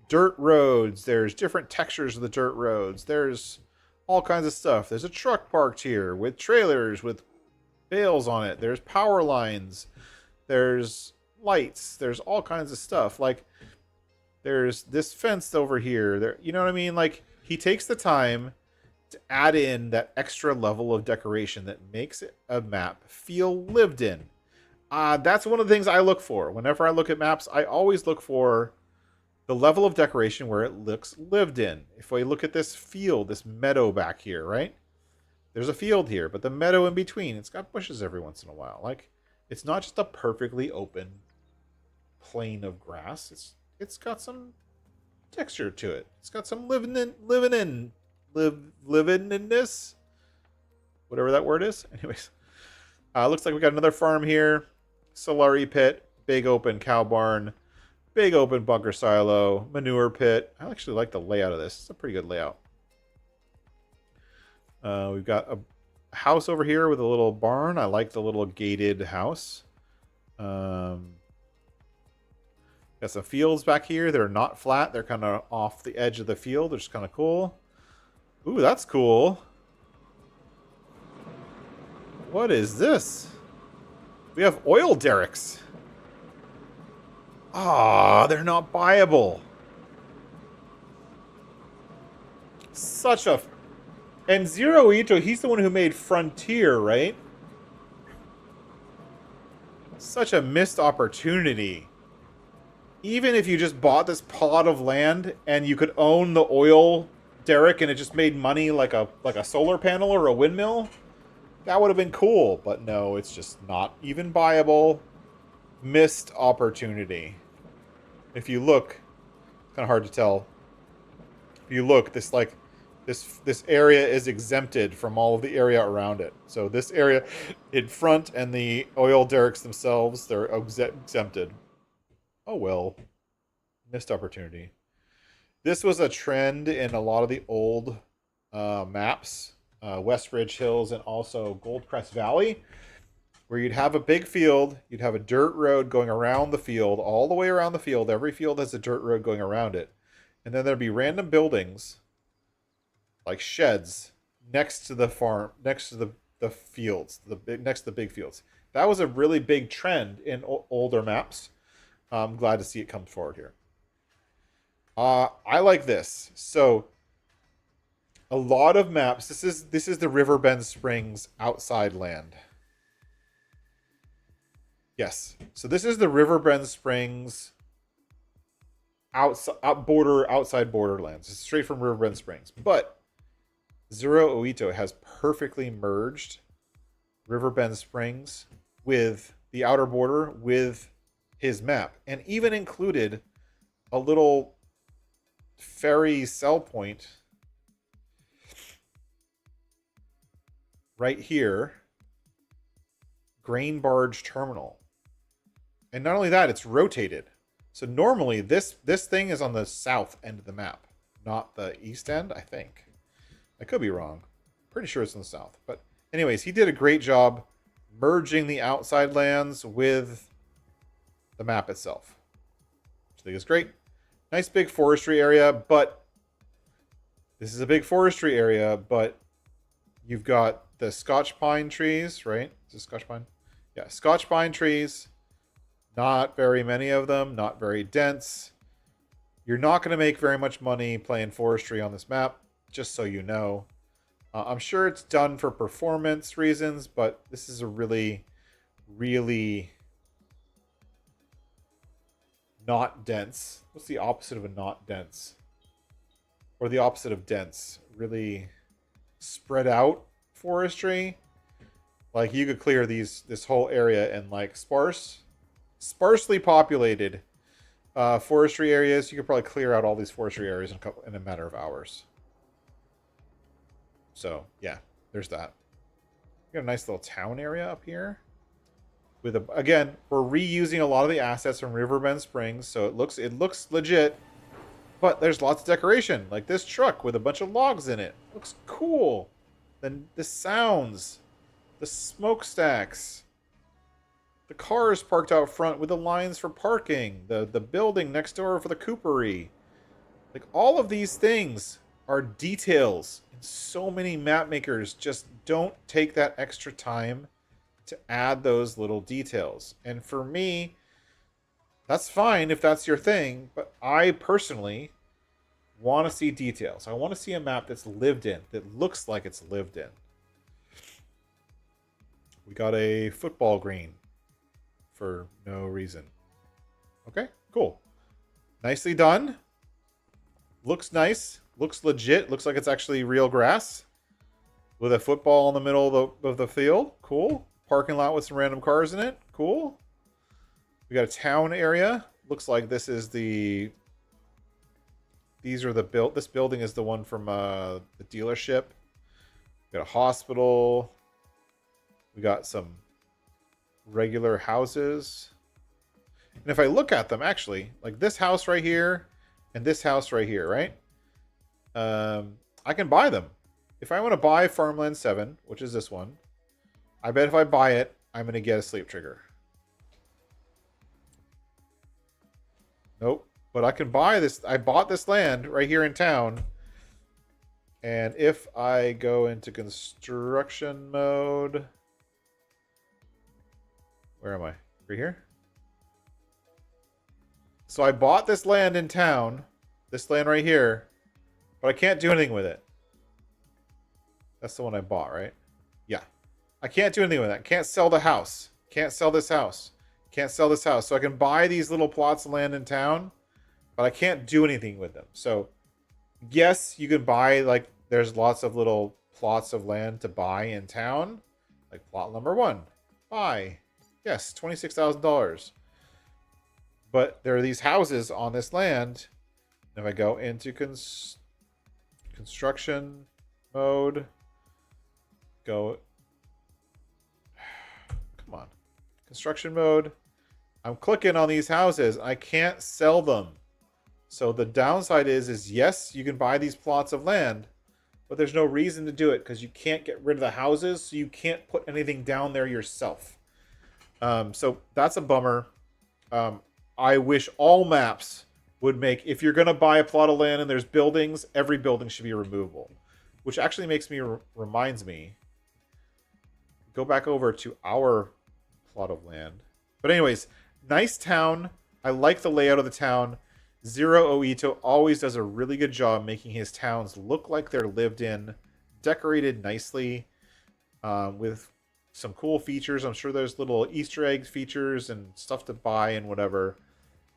dirt roads, there's different textures of the dirt roads, there's all kinds of stuff. There's a truck parked here with trailers with bales on it, there's power lines, there's lights, there's all kinds of stuff. Like, there's this fence over here. There, you know what I mean? Like, he takes the time to add in that extra level of decoration that makes a map feel lived in. That's one of the things I look for. Whenever I look at maps, I always look for the level of decoration where it looks lived in. If we look at this field, this meadow back here, right? There's a field here, but the meadow in between, it's got bushes every once in a while. Like, it's not just a perfectly open plain of grass. It's got some texture to it. It's got some living in this, whatever that word is. Anyways, looks like we got another farm here. Solari pit, big open cow barn, big open bunker silo, manure pit. I actually like the layout of this. It's a pretty good layout. We've got a house over here with a little barn. I like the little gated house. Got some fields back here. They're not flat. They're kind of off the edge of the field, which is kind of cool. Ooh, that's cool. What is this? We have oil derricks. Ah, they're not buyable. Such a... And Zero Oito, he's the one who made Frontier, right? Such a missed opportunity. Even if you just bought this plot of land and you could own the oil derrick and it just made money like a solar panel or a windmill, that would have been cool. But no, it's just not even buyable. Missed opportunity. If you look, it's kind of hard to tell. If you look, this area is exempted from all of the area around it. So this area in front and the oil derricks themselves, they're exempted. Oh well. Missed opportunity. This was a trend in a lot of the old maps. WestBridge Hills and also Goldcrest Valley, where you'd have a big field, you'd have a dirt road going around the field, all the way around the field. Every field has a dirt road going around it. And then there'd be random buildings, like sheds, next to the farm, next to the fields, next to the big fields. That was a really big trend in older maps. I'm glad to see it come forward here. I like this. So a lot of maps. This is the Riverbend Springs outside land. Yes. So this is the Riverbend Springs outside borderlands. It's straight from Riverbend Springs. But Zero Oito has perfectly merged Riverbend Springs with the outer border with his map, and even included a little ferry sell point right here, grain barge terminal. And not only that, it's rotated. So normally this thing is on the south end of the map, not the east end, I think. I could be wrong. Pretty sure it's in the south. But anyways, he did a great job merging the outside lands with the map itself. Which I think is great. Nice big forestry area, but this is a big forestry area, but you've got the Scotch pine trees, right? Is this Scotch pine? Yeah, Scotch pine trees. Not very many of them, not very dense. You're not going to make very much money playing forestry on this map, just so you know. I'm sure it's done for performance reasons, but this is a really, really not dense. What's the opposite of a not dense? Or the opposite of dense? Really spread out forestry. Like you could clear this whole area in like sparsely populated forestry areas. You could probably clear out all these forestry areas in a matter of hours. So yeah, there's that. We got a nice little town area up here. With again, we're reusing a lot of the assets from Riverbend Springs, so it looks legit. But there's lots of decoration, like this truck with a bunch of logs in it. Looks cool. Then the sounds, the smokestacks, the cars parked out front with the lines for parking, the building next door for the coopery. Like all of these things are details. And so many map makers just don't take that extra time to add those little details. And for me, that's fine if that's your thing, but I personally Want to see details. I want to see a map that's lived in, that looks like it's lived in. We got a football green for no reason. Okay, cool. Nicely done. Looks nice. Looks legit. Looks like it's actually real grass. With a football in the middle of the field. Cool. Parking lot with some random cars in it. Cool. We got a town area. Looks like this is the... These are the built. This building is the one from the dealership. We got a hospital. We got some regular houses. And if I look at them, actually, like this house right here and this house right here, right? I can buy them. If I want to buy Farmland 7, which is this one, I bet if I buy it, I'm going to get a sleep trigger. Nope. But I can buy this. I bought this land right here in town. And if I go into construction mode... Where am I? Right here? So I bought this land in town. This land right here. But I can't do anything with it. That's the one I bought, right? Yeah. I can't do anything with that. Can't sell the house. Can't sell this house. Can't sell this house. So I can buy these little plots of land in town. But I can't do anything with them. So, yes, you can buy, like, there's lots of little plots of land to buy in town. Like plot number 1. Buy. Yes, $26,000. But there are these houses on this land. If I go into construction mode, go... Come on. Construction mode. I'm clicking on these houses. I can't sell them. So the downside is yes, you can buy these plots of land, but there's no reason to do it because you can't get rid of the houses, so you can't put anything down there yourself. So that's a bummer. I wish all maps would make, if you're going to buy a plot of land and there's buildings, every building should be removable. Which actually makes me, reminds me, go back over to our plot of land. But anyways, nice town. I like the layout of the town. Zero Oito always does a really good job making his towns look like they're lived in, decorated nicely, with some cool features. I'm sure there's little Easter egg features and stuff to buy and whatever.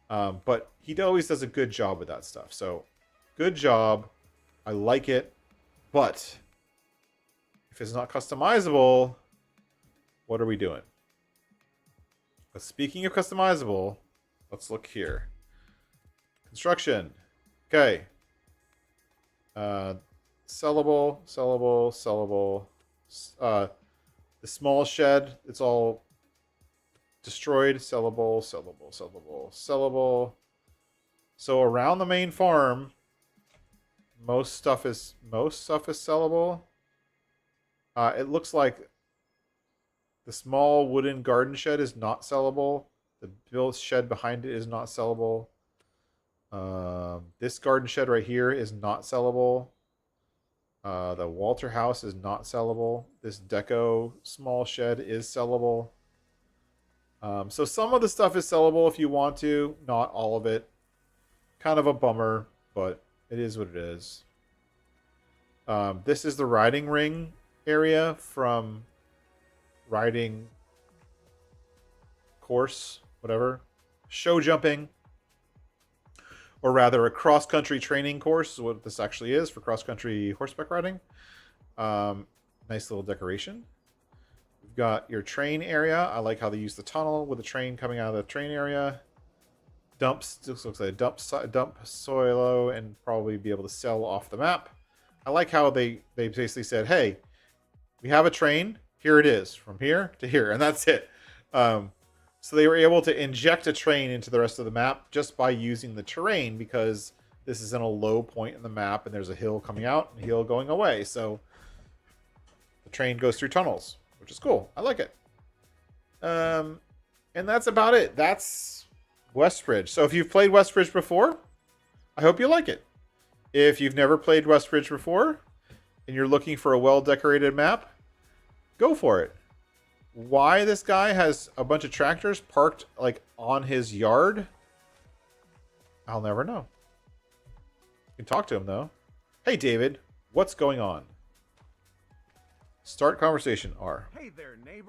But he always does a good job with that stuff. So, good job. I like it. But, if it's not customizable, what are we doing? But speaking of customizable, let's look here. Construction. Okay. Sellable, sellable, sellable. The small shed, it's all destroyed. Sellable, sellable, sellable, sellable. So around the main farm, most stuff is sellable. It looks like the small wooden garden shed is not sellable. The built shed behind it is not sellable. This garden shed right here is not sellable. The Walter house is not sellable. This deco small shed is sellable. So some of the stuff is sellable if you want to, not all of it. Kind of a bummer, but it is what it is. This is the riding ring area from riding course, whatever. Show jumping. Or rather, a cross-country training course is what this actually is for cross-country horseback riding. Nice little decoration. We've got your train area. I like how they use the tunnel with the train coming out of the train area. Dumps. This looks like a dump silo and probably be able to sell off the map. I like how they basically said, hey, we have a train. Here it is. From here to here. And that's it. So they were able to inject a train into the rest of the map just by using the terrain because this is in a low point in the map and there's a hill coming out and a hill going away. So the train goes through tunnels, which is cool. I like it. And that's about it. That's WestBridge. So if you've played WestBridge before, I hope you like it. If you've never played WestBridge before and you're looking for a well-decorated map, go for it. Why this guy has a bunch of tractors parked like on his yard, I'll never know. You can talk to him, though. Hey, David. What's going on? Start conversation, R. Hey there, neighbor.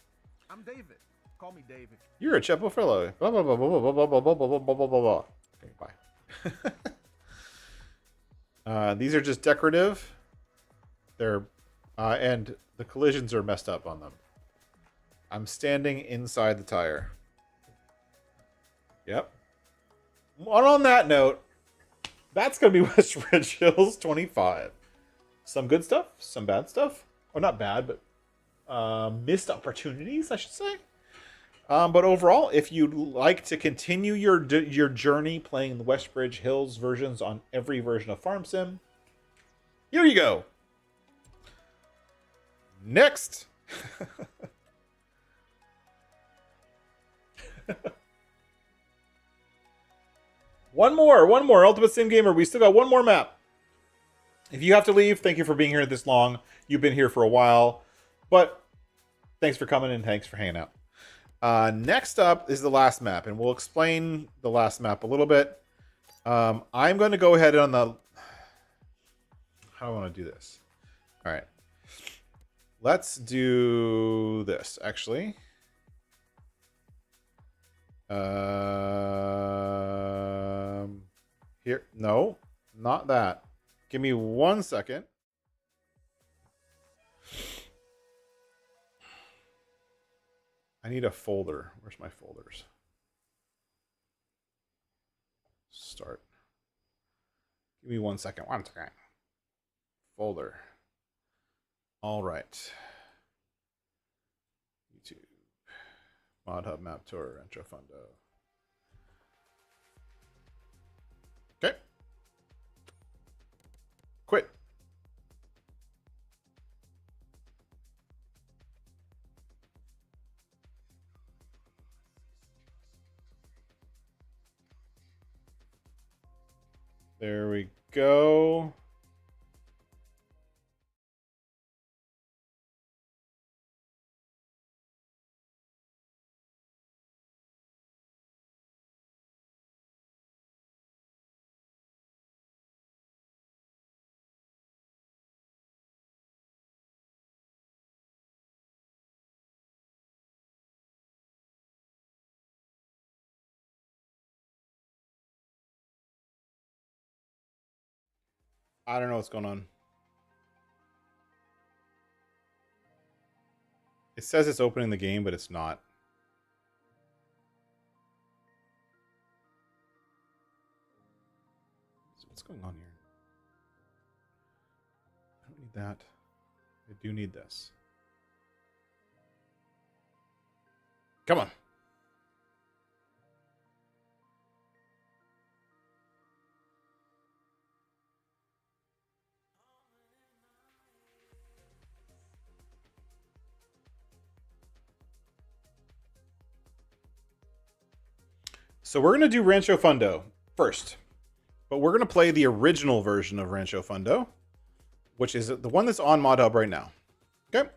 I'm David. Call me David. You're a cheerful fellow. Blah, blah, blah, blah, blah, blah, blah, blah, blah, blah, blah, blah, blah. Okay, bye. These are just decorative. They're, and the collisions are messed up on them. I'm standing inside the tire. Yep. And on that note, that's going to be WestBridge Hills 25. Some good stuff, some bad stuff. Or not bad, but missed opportunities, I should say. But overall, if you'd like to continue your journey playing the WestBridge Hills versions on every version of Farm Sim, here you go. Next. One more. Ultimate Sim Gamer. We still got one more map. If you have to leave, thank you for being here this long. You've been here for a while. But thanks for coming and thanks for hanging out. Next up is the last map, and we'll explain the last map a little bit. I'm going to go ahead on the... How do I want to do this? All right. Let's do this, actually. Here. No, not that. Give me 1 second. I need a folder. Where's my folders? Start. Give me 1 second. 1 second. Folder. All right. YouTube. Mod Hub Map Tour. Rancho Fundo. Okay. Quit. There we go. I don't know what's going on. It says it's opening the game, but it's not. So what's going on here? I don't need that. I do need this. Come on. So we're going to do Rancho Fundo first. But we're going to play the original version of Rancho Fundo, which is the one that's on Mod Hub right now. Okay.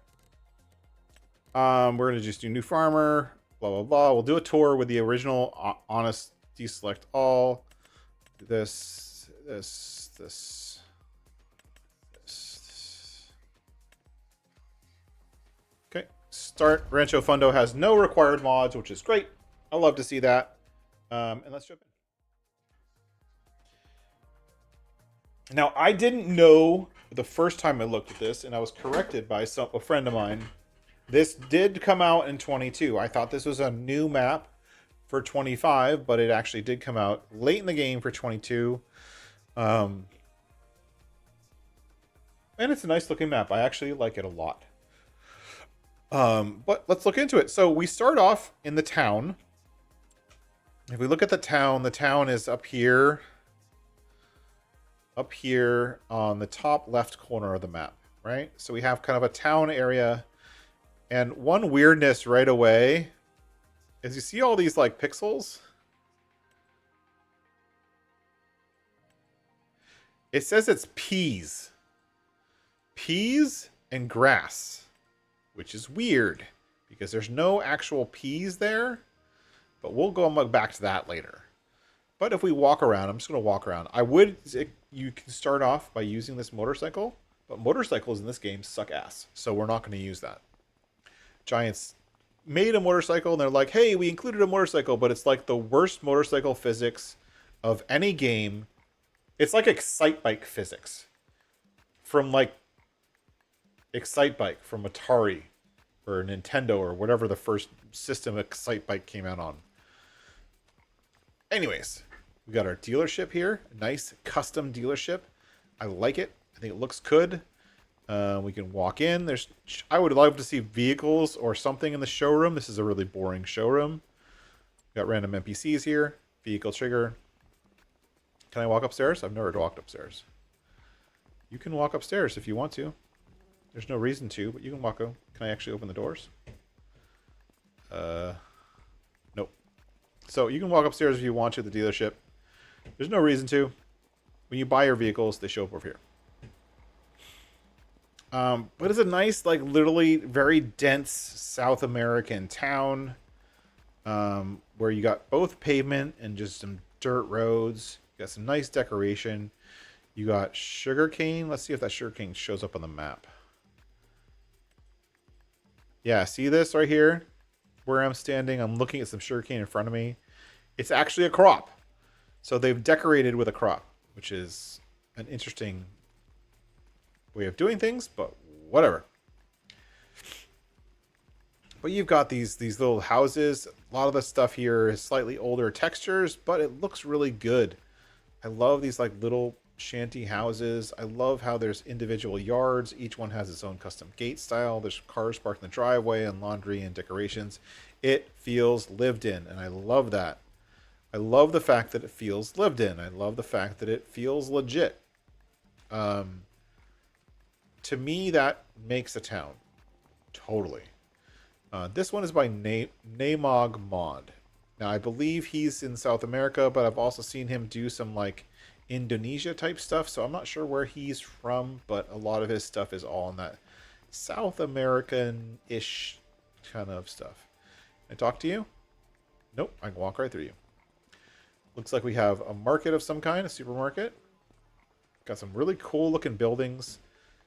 We're going to just do new farmer, blah, blah, blah. We'll do a tour with the original honest deselect all. This. Okay. Start. Rancho Fundo has no required mods, which is great. I love to see that. And let's jump in. Now, I didn't know the first time I looked at this, and I was corrected by a friend of mine. This did come out in 22. I thought this was a new map for 25, but it actually did come out late in the game for 22. And it's a nice looking map. I actually like it a lot. But let's look into it. So we start off in the town. If we look at the town is up here on the top left corner of the map, right? So we have kind of a town area, and one weirdness right away is you see all these like pixels. It says it's peas and grass, which is weird because there's no actual peas there. But we'll go back to that later. But if we walk around, I'm just going to walk around. I would you can start off by using this motorcycle, but motorcycles in this game suck ass, so we're not going to use that. Giants made a motorcycle, and they're like, hey, we included a motorcycle, but it's like the worst motorcycle physics of any game. It's like Excite Bike physics from like Excite Bike from Atari or Nintendo or whatever the first system Excite Bike came out on. Anyways, we got our dealership here. Nice custom dealership. I like it. I think it looks good. We can walk in. I would love to see vehicles or something in the showroom. This is a really boring showroom. We got random NPCs here. Vehicle trigger. Can I walk upstairs? I've never walked upstairs. You can walk upstairs if you want to. There's no reason to, but you can walk. Can I actually open the doors? Nope. So you can walk upstairs if you want to the dealership. There's no reason to. When you buy your vehicles, they show up over here. But it's a nice, like, literally very dense South American town where you got both pavement and just some dirt roads. You got some nice decoration. You got sugarcane. Let's see if that sugarcane shows up on the map. Yeah, see this right here? Where I'm standing, I'm looking at some sugarcane in front of me. It's actually a crop. So they've decorated with a crop, which is an interesting way of doing things, but whatever. But you've got these little houses. A lot of the stuff here is slightly older textures, but it looks really good. I love these like little shanty houses. I love how there's individual yards. Each one has its own custom gate style. There's cars parked in the driveway and laundry and decorations. It feels lived in, and I love that. I love the fact that it feels lived in. I love the fact that it feels legit. To me, that makes a town. Totally. This one is by Naimog Mod. Now, I believe he's in South America, but I've also seen him do some, like, Indonesia type stuff, so I'm not sure where he's from, but a lot of his stuff is all in that South American-ish kind of stuff. Can I talk to you? Nope, I can walk right through you. Looks like we have a market of some kind, a supermarket. Got some really cool looking buildings.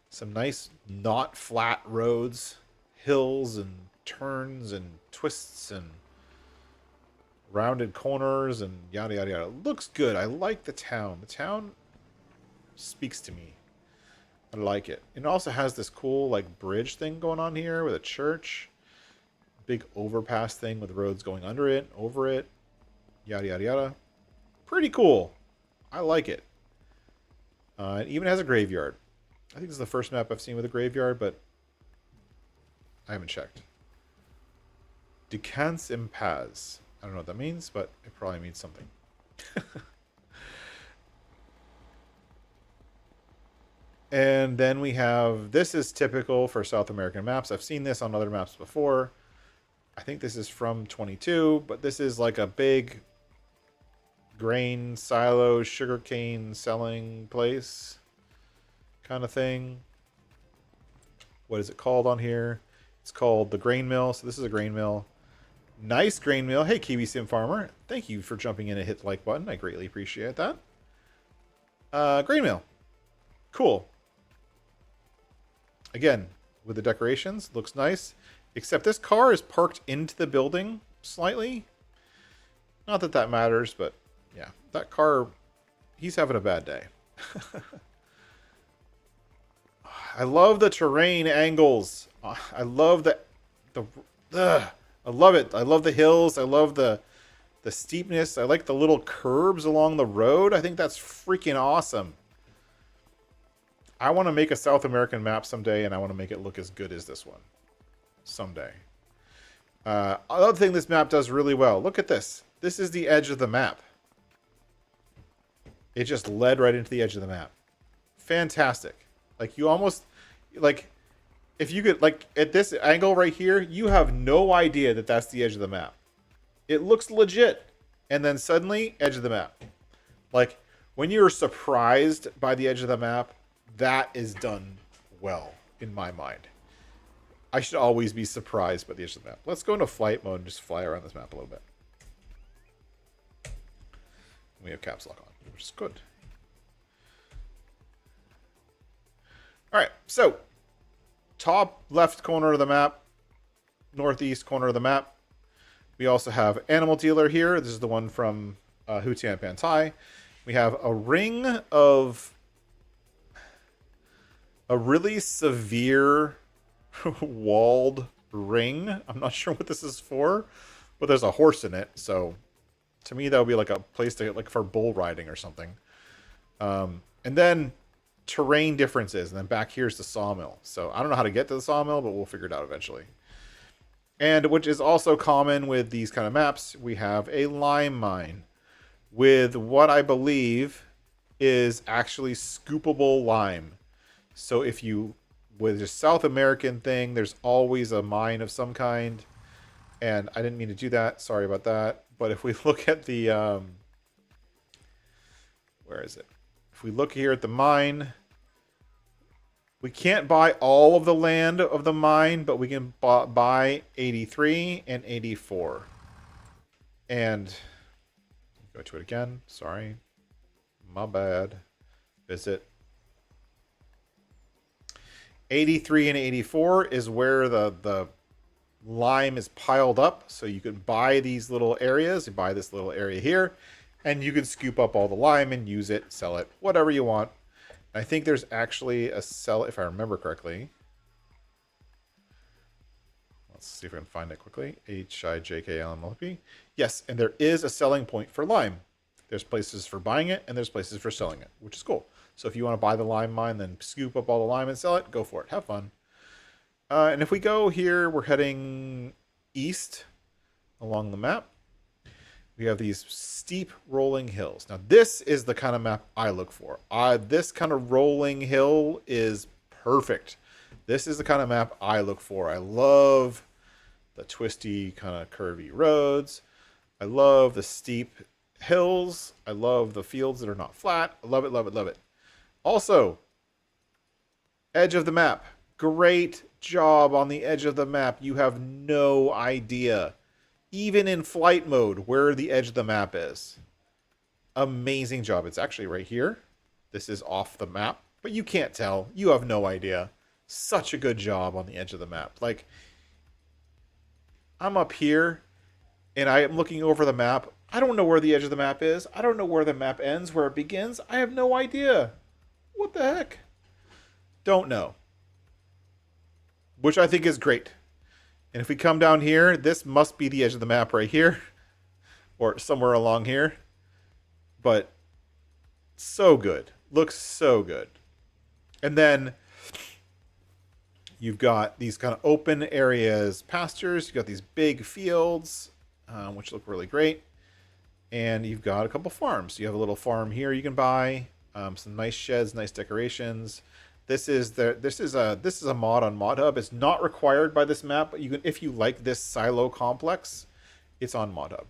Some nice, not flat roads, hills and turns and twists and rounded corners and yada, yada, yada. It looks good. I like the town. The town speaks to me. I like it. It also has this cool, like, bridge thing going on here with a church. Big overpass thing with roads going under it, over it, yada, yada, yada. Pretty cool. I like it. It even has a graveyard. I think this is the first map I've seen with a graveyard, but I haven't checked. Descanse en paz. I don't know what that means, but it probably means something. And then we have, this is typical for South American maps. I've seen this on other maps before. I think this is from 22, but this is like a big grain silo, sugarcane selling place kind of thing. What is it called on here? It's called the grain mill. So this is a grain mill. Nice grain mill. Hey, Kiwi Sim Farmer. Thank you for jumping in and hit the like button. I greatly appreciate that. Grain mill. Cool. Again, with the decorations, looks nice. Except this car is parked into the building slightly. Not that that matters, but yeah, that car, he's having a bad day. I love the terrain angles. I love I love it. I love the hills. I love the steepness. I like the little curbs along the road. I think that's freaking awesome. I want to make a South American map someday, and I want to make it look as good as this one someday. Another thing this map does really well. Look at this. This is the edge of the map. It just led right into the edge of the map. Fantastic. Like, you almost, like, if you could, like, at this angle right here, you have no idea that that's the edge of the map. It looks legit. And then suddenly, edge of the map. Like, when you're surprised by the edge of the map, that is done well, in my mind. I should always be surprised by the edge of the map. Let's go into flight mode and just fly around this map a little bit. We have caps lock on, which is good. All right, so top left corner of the map, northeast corner of the map. We also have Animal Dealer here. This is the one from Hutian Pantai. We have a ring of a really severe walled ring. I'm not sure what this is for, but there's a horse in it. So to me, that would be like a place to like for bull riding or something. And then terrain differences. And then back here's the sawmill. So I don't know how to get to the sawmill, but we'll figure it out eventually. And which is also common with these kind of maps, we have a lime mine with what I believe is actually scoopable lime. So if you, with a South American thing, there's always a mine of some kind. And I didn't mean to do that. Sorry about that. But if we look at the, where is it? If we look here at the mine, we can't buy all of the land of the mine, but we can buy 83 and 84. And go to it again. Sorry. My bad. Visit. 83 and 84 is where the lime is piled up. So you can buy these little areas. You buy this little area here. And you can scoop up all the lime and use it, sell it, whatever you want. I think there's actually a sell, if I remember correctly. Let's see if I can find it quickly. HIJKLMLP. Yes, and there is a selling point for lime. There's places for buying it, and there's places for selling it, which is cool. So if you want to buy the lime mine, then scoop up all the lime and sell it, go for it. Have fun. And if we go here, we're heading east along the map. We have these steep rolling hills. Now, this is the kind of map I look for. This kind of rolling hill is perfect. This is the kind of map I look for. I love the twisty, kind of curvy roads. I love the steep hills. I love the fields that are not flat. I love it, love it, love it. Also, edge of the map. Great job on the edge of the map. You have no idea, even in flight mode, where the edge of the map is. Amazing job. It's actually right here. This is off the map, but you can't tell. You have no idea. Such a good job on the edge of the map. Like, I'm up here and I am looking over the map. I don't know where the edge of the map is. I don't know where the map ends, where it begins. I have no idea. What the heck? Don't know. Which I think is great. And if we come down here, this must be the edge of the map right here. Or somewhere along here. But so good. Looks so good. And then you've got these kind of open areas, pastures. You've got these big fields, which look really great. And you've got a couple farms. You have a little farm here you can buy. Some nice sheds, nice decorations. This is a mod on ModHub. It's not required by this map, but you can, if you like this silo complex, it's on ModHub.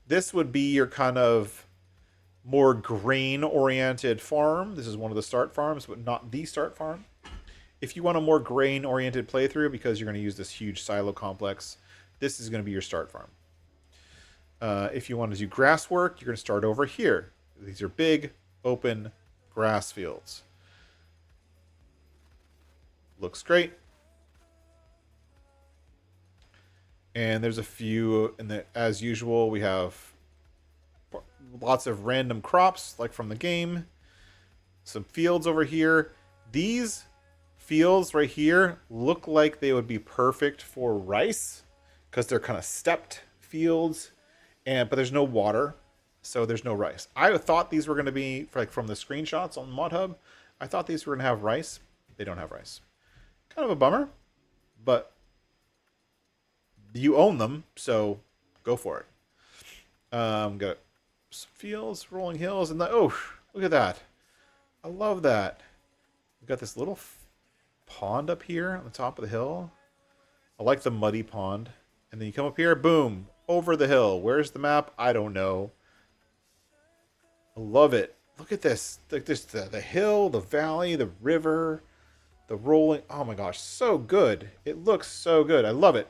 This would be your kind of more grain-oriented farm. This is one of the start farms, but not the start farm. If you want a more grain-oriented playthrough, because you're going to use this huge silo complex, this is going to be your start farm. If you want to do grass work, you're going to start over here. These are big, open grass fields. Looks great. And there's a few, and as usual, we have lots of random crops, like from the game. Some fields over here. These fields right here look like they would be perfect for rice, because they're kind of stepped fields, but there's no water, so there's no rice. I thought these were going to be, like from the screenshots on ModHub, I thought these were going to have rice. They don't have rice. Kind of a bummer, but you own them, so go for it. Got some fields, rolling hills, and oh, look at that. I love that. We've got this little pond up here on the top of the hill. I like the muddy pond. And then you come up here, boom, over the hill. Where's the map? I don't know. I love it. Look at this. Like this, the hill, the valley, the river, the rolling. Oh my gosh, so good. It looks so good. I love it.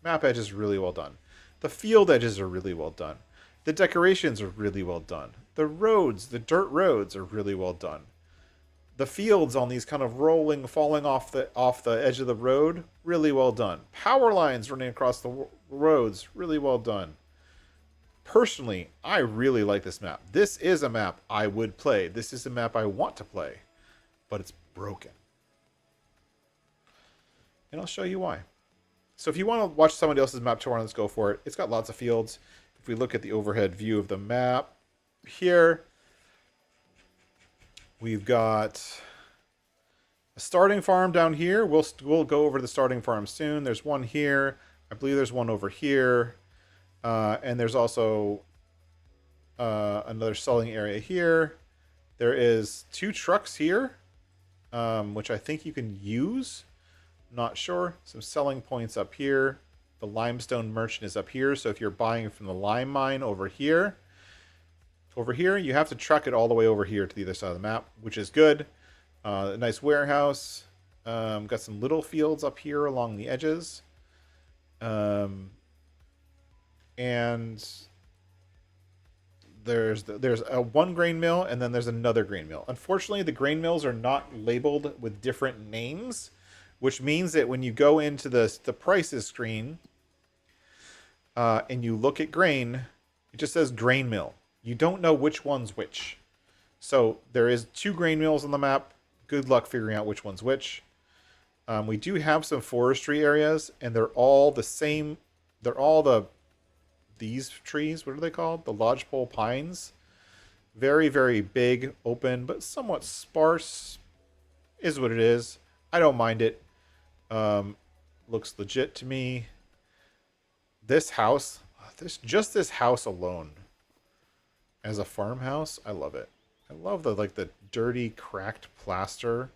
Map edge is really well done. The field edges are really well done. The decorations are really well done. The roads, the dirt roads are really well done. The fields on these kind of rolling, falling off the edge of the road, really well done. Power lines running across the roads, really well done. Personally, I really like this map. This is a map I would play. This is a map I want to play, but it's broken. And I'll show you why. So if you want to watch somebody else's map tour, let's go for it. It's got lots of fields. If we look at the overhead view of the map here, we've got a starting farm down here. We'll go over to the starting farm soon. There's one here. I believe there's one over here. And there's also another selling area here. There is 2 trucks here, which I think you can use. Not sure. Some selling points up here. The limestone merchant is up here. So if you're buying from the lime mine over here, you have to truck it all the way over here to the other side of the map, which is good. A nice warehouse. Got some little fields up here along the edges. And there's a one grain mill, and then there's another grain mill. Unfortunately, the grain mills are not labeled with different names, which means that when you go into the prices screen and you look at grain, it just says grain mill. You don't know which one's which. So there is 2 grain mills on the map. Good luck figuring out which one's which. We do have some forestry areas, and they're all the same. They're all these trees. What are they called? The lodgepole pines. Very, very big, open, but somewhat sparse. Is what it is. I don't mind it. Looks legit to me. This house, this house alone, as a farmhouse, I love it. I love the dirty, cracked plaster.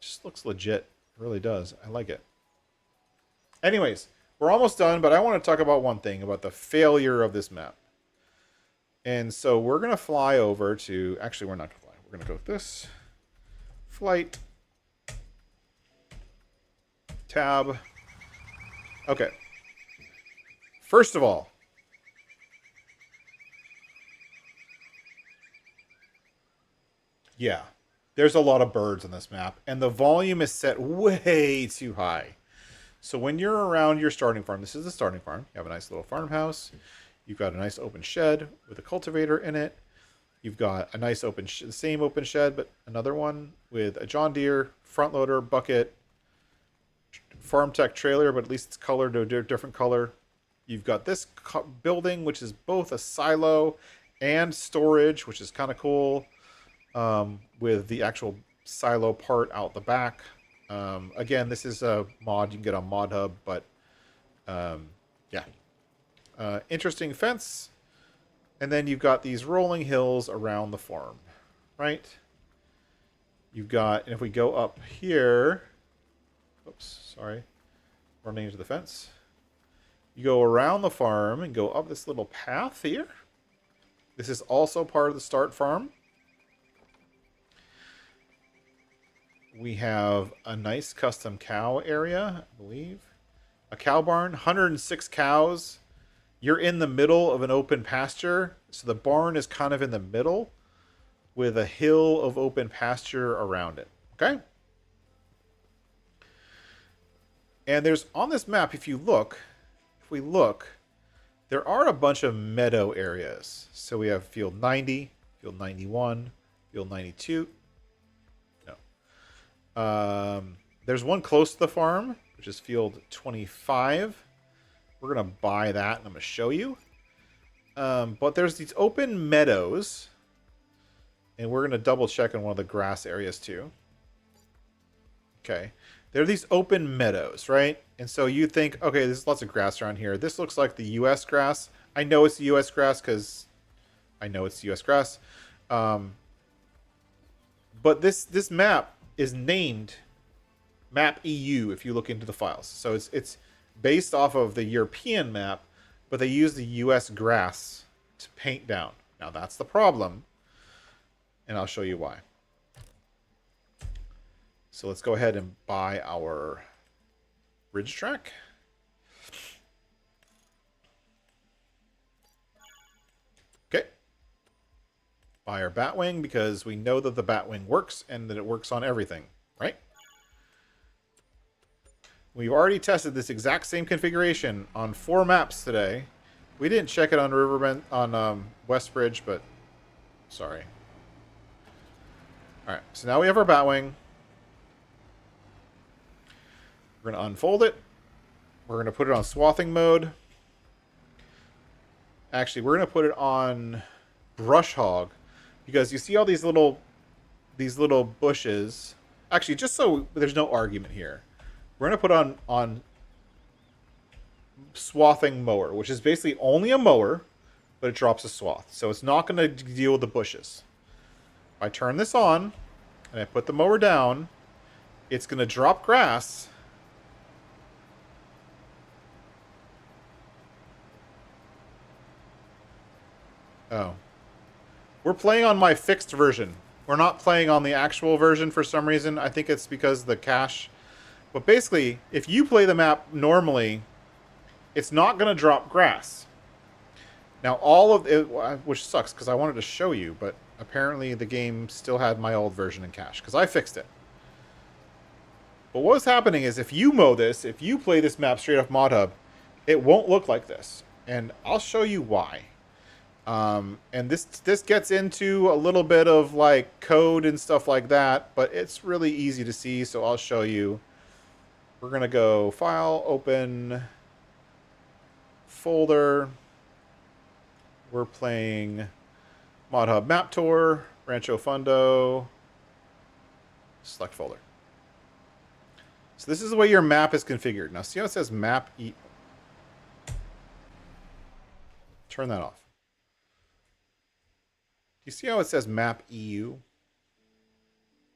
Just looks legit. It really does. I like it. Anyways, we're almost done, but I want to talk about one thing, about the failure of this map. And so we're going to fly over to... Actually, we're not going to fly. We're going to go with this. Flight. Tab. Okay. First of all, yeah, there's a lot of birds on this map, and the volume is set way too high. So when you're around your starting farm, this is the starting farm. You have a nice little farmhouse. You've got a nice open shed with a cultivator in it. You've got a nice open, the same open shed, but another one with a John Deere, front loader, bucket, farm tech trailer, but at least it's colored to a different color. You've got this building, which is both a silo and storage, which is kind of cool, with the actual silo part out the back. Again, this is a mod you can get on Mod Hub, but yeah. Interesting fence. And then you've got these rolling hills around the farm, right? You've got, and if we go up here, oops, sorry, running into the fence. You go around the farm and go up this little path here. This is also part of the start farm. We have a nice custom cow area, I believe. A cow barn, 106 cows. You're in the middle of an open pasture. So the barn is kind of in the middle with a hill of open pasture around it. Okay? And there's, on this map, if we look, there are a bunch of meadow areas. So we have field 90, field 91, field 92. No. There's one close to the farm, which is field 25. We're going to buy that, and I'm going to show you. But there's these open meadows. And we're going to double check on one of the grass areas too. Okay. There are these open meadows, right? And so you think, okay, there's lots of grass around here. This looks like the U.S. grass. I know it's the U.S. grass because I know it's the U.S. grass. But this map is named Map EU if you look into the files. So it's based off of the European map, but they use the U.S. grass to paint down. Now that's the problem, and I'll show you why. So let's go ahead and buy our bridge track. Okay. buy our Batwing because we know that the Batwing works and that it works on everything, right? We've already tested this exact same configuration on 4 maps today. We didn't check it on WestBridge, but sorry. All right, so now we have our Batwing. We're going to unfold it. We're going to put it on swathing mode. Actually, we're going to put it on brush hog because you see all these little bushes. Actually, just so there's no argument here, we're going to put on swathing mower, which is basically only a mower, but it drops a swath. So it's not going to deal with the bushes. If I turn this on and I put the mower down, it's going to drop grass. Oh. We're playing on my fixed version. We're not playing on the actual version for some reason. I think it's because of the cache. But basically, if you play the map normally, it's not going to drop grass. Now, all of it, which sucks because I wanted to show you, but apparently the game still had my old version in cache because I fixed it. But what's happening is if you mow this, if you play this map straight off ModHub, it won't look like this. And I'll show you why. And this gets into a little bit of like code and stuff like that, but it's really easy to see, so I'll show you. We're going to go File, Open, Folder. We're playing ModHub Map Tour, Rancho Fundo, select folder. So this is the way your map is configured. Now see how it says map E. Turn that off. You see how it says map EU?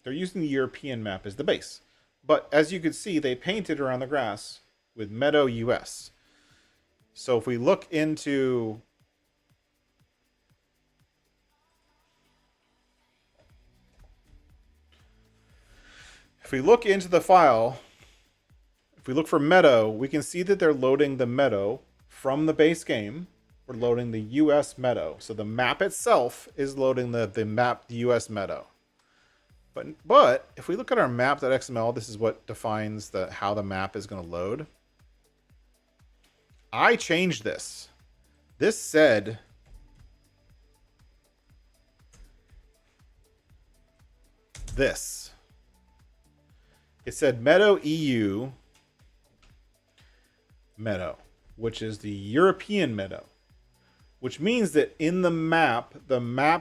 They're using the European map as the base. But as you can see, they painted around the grass with meadow US. So if we look into the file, if we look for meadow, we can see that they're loading the meadow from the base game. We're loading the US meadow. So the map itself is loading the US meadow. But if we look at our map.xml, this is what defines how the map is going to load. I changed this. This said this. It said Meadow EU Meadow, which is the European Meadow. Which means that in the map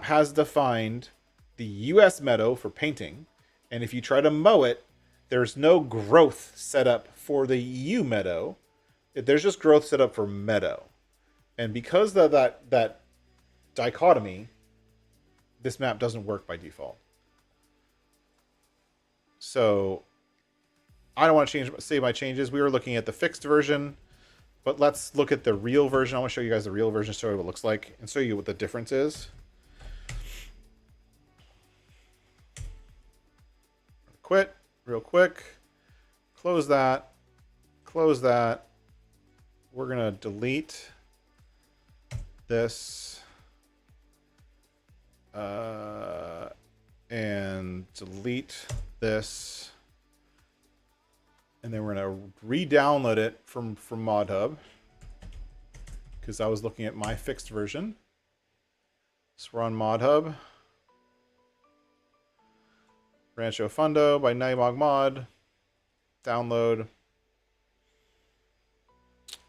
has defined the US meadow for painting. And if you try to mow it, there's no growth set up for the EU meadow. There's just growth set up for meadow. And because of that dichotomy, this map doesn't work by default. So I don't want to save my changes. We were looking at the fixed version. But let's look at the real version. I want to show you guys the real version, show you what it looks like, and show you what the difference is. Quit real quick. Close that. Close that. We're going to delete this. And delete this. And then we're going to re-download it from ModHub. Because I was looking at my fixed version. So we're on ModHub. Rancho Fundo by naimog mod. Download.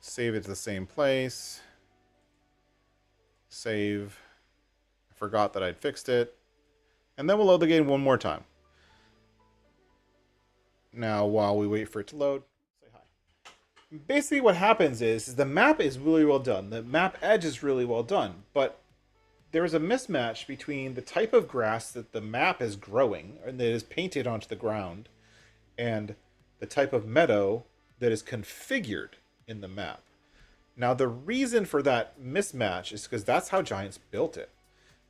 Save it to the same place. Save. I forgot that I'd fixed it. And then we'll load the game one more time. Now, while we wait for it to load, say hi. Basically what happens is the map is really well done. The map edge is really well done. But there is a mismatch between the type of grass that the map is growing and that is painted onto the ground and the type of meadow that is configured in the map. Now, the reason for that mismatch is because that's how Giants built it.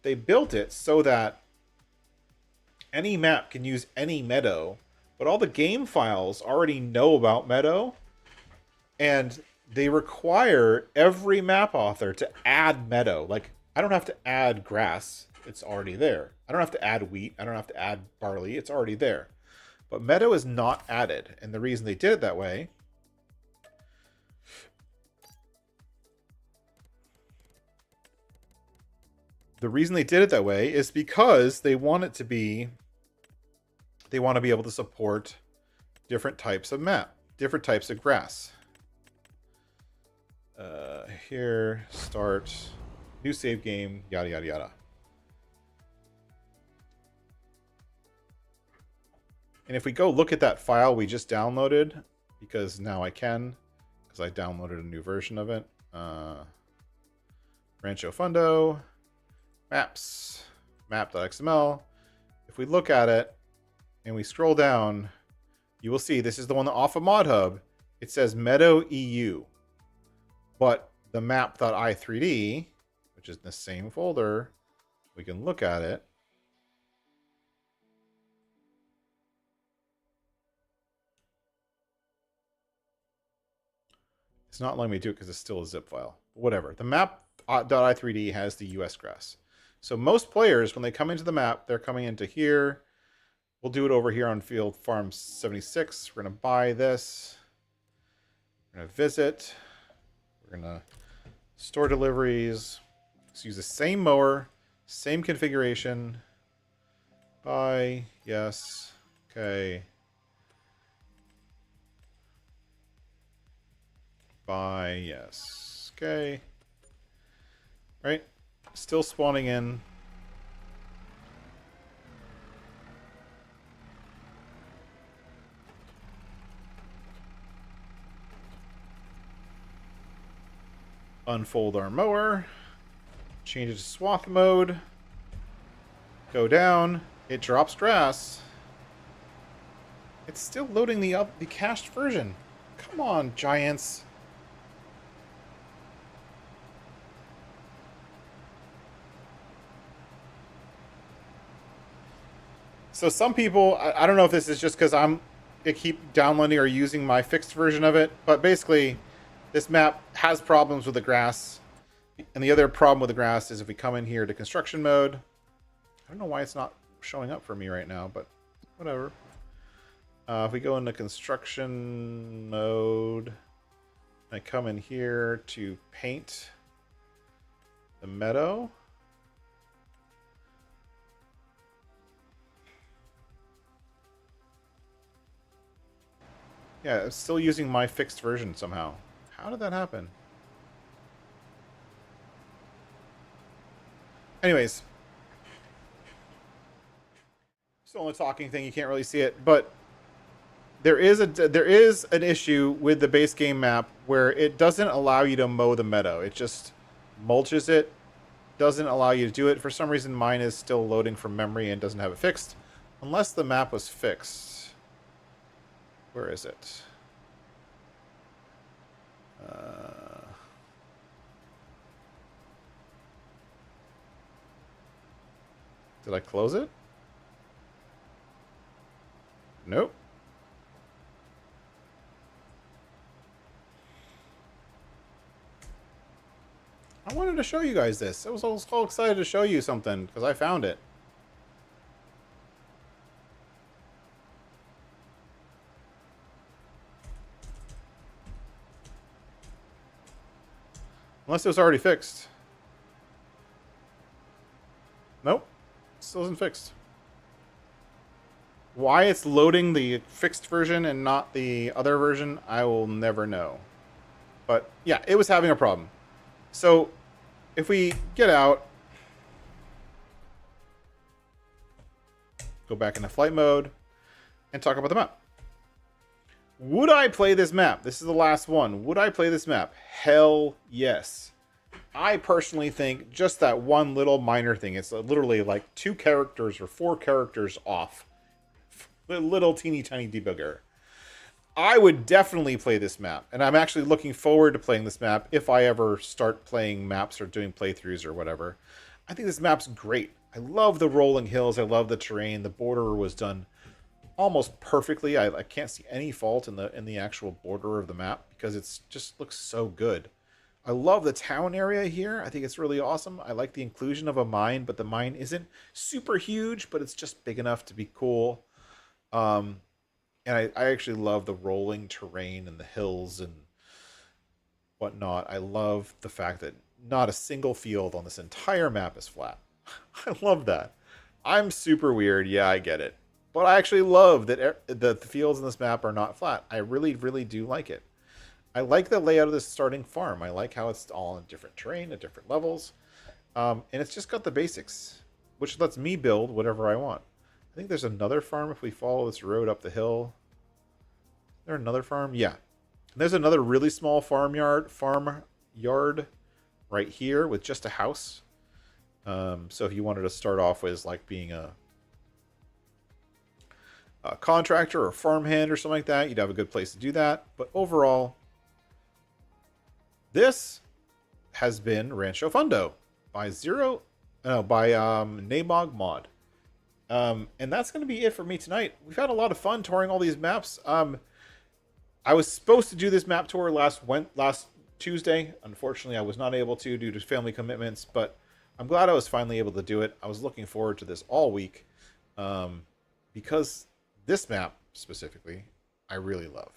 They built it so that any map can use any meadow, but all the game files already know about meadow, and they require every map author to add meadow. Like, I don't have to add grass. It's already there. I don't have to add wheat. I don't have to add barley. It's already there. But meadow is not added. And the reason they did it that way is because they want it to be, they want to be able to support different types of map, different types of grass. Here, start, new save game, yada, yada, yada. And if we go look at that file we just downloaded, because now I can, because I downloaded a new version of it. Rancho Fundo, maps, map.xml. If we look at it and we scroll down, you will see this is the one off of ModHub. It says Meadow EU. But the map.i3d, which is in the same folder, we can look at it. It's not letting me do it because it's still a zip file. Whatever. The map.i3d has the US grass. So most players, when they come into the map, they're coming into here. We'll do it over here on Field Farm 76. We're going to buy this. We're going to visit. We're going to store deliveries. Let's use the same mower, same configuration. Buy. Yes. Okay. Buy. Yes. Okay. Right. Still spawning in. Unfold our mower. Change it to swath mode. Go down. It drops grass. It's still loading the cached version. Come on, giants. So some people, I don't know if this is just because I keep downloading or using my fixed version of it, but basically this map has problems with the grass. And the other problem with the grass is if we come in here to construction mode, I don't know why it's not showing up for me right now, but whatever. If we go into construction mode, I come in here to paint the meadow. Yeah, it's still using my fixed version somehow. How did that happen? Anyways. Still a talking thing, you can't really see it, but there is an issue with the base game map where it doesn't allow you to mow the meadow. It just mulches it. Doesn't allow you to do it. For some reason mine is still loading from memory and doesn't have it fixed. Unless the map was fixed. Where is it? Did I close it? Nope. I wanted to show you guys this. I was so excited to show you something because I found it. Unless it was already fixed. Nope. Still isn't fixed. Why it's loading the fixed version and not the other version, I will never know. But yeah, it was having a problem. So if we get out, go back into flight mode, and talk about the map. Would I play this map? This is the last one. Would I play this map? Hell yes. I personally think just that one little minor thing. It's literally like 2 characters or 4 characters off. A little teeny tiny debugger. I would definitely play this map. And I'm actually looking forward to playing this map if I ever start playing maps or doing playthroughs or whatever. I think this map's great. I love the rolling hills. I love the terrain. The border was done almost perfectly. I can't see any fault in the actual border of the map because it's just looks so good. I love the town area here. I think it's really awesome. I like the inclusion of a mine, but the mine isn't super huge, but it's just big enough to be cool. Um, and I actually love the rolling terrain and the hills and whatnot. I love the fact that not a single field on this entire map is flat. I love that. I'm super weird. Yeah, I get it. But I actually love that the fields in this map are not flat. I really, really do like it. I like the layout of this starting farm. I like how it's all in different terrain at different levels. And it's just got the basics, which lets me build whatever I want. I think there's another farm if we follow this road up the hill. Is there another farm? Yeah. And there's another really small farm yard right here with just a house. So if you wanted to start off with like being a contractor or a farmhand or something like that, you'd have a good place to do that. But overall, this has been Rancho Fundo by naimog mod. And that's going to be it for me tonight. We've had a lot of fun touring all these maps. I was supposed to do this map tour last Tuesday. Unfortunately, I was not able to due to family commitments, but I'm glad I was finally able to do it. I was looking forward to this all week because this map specifically, I really love.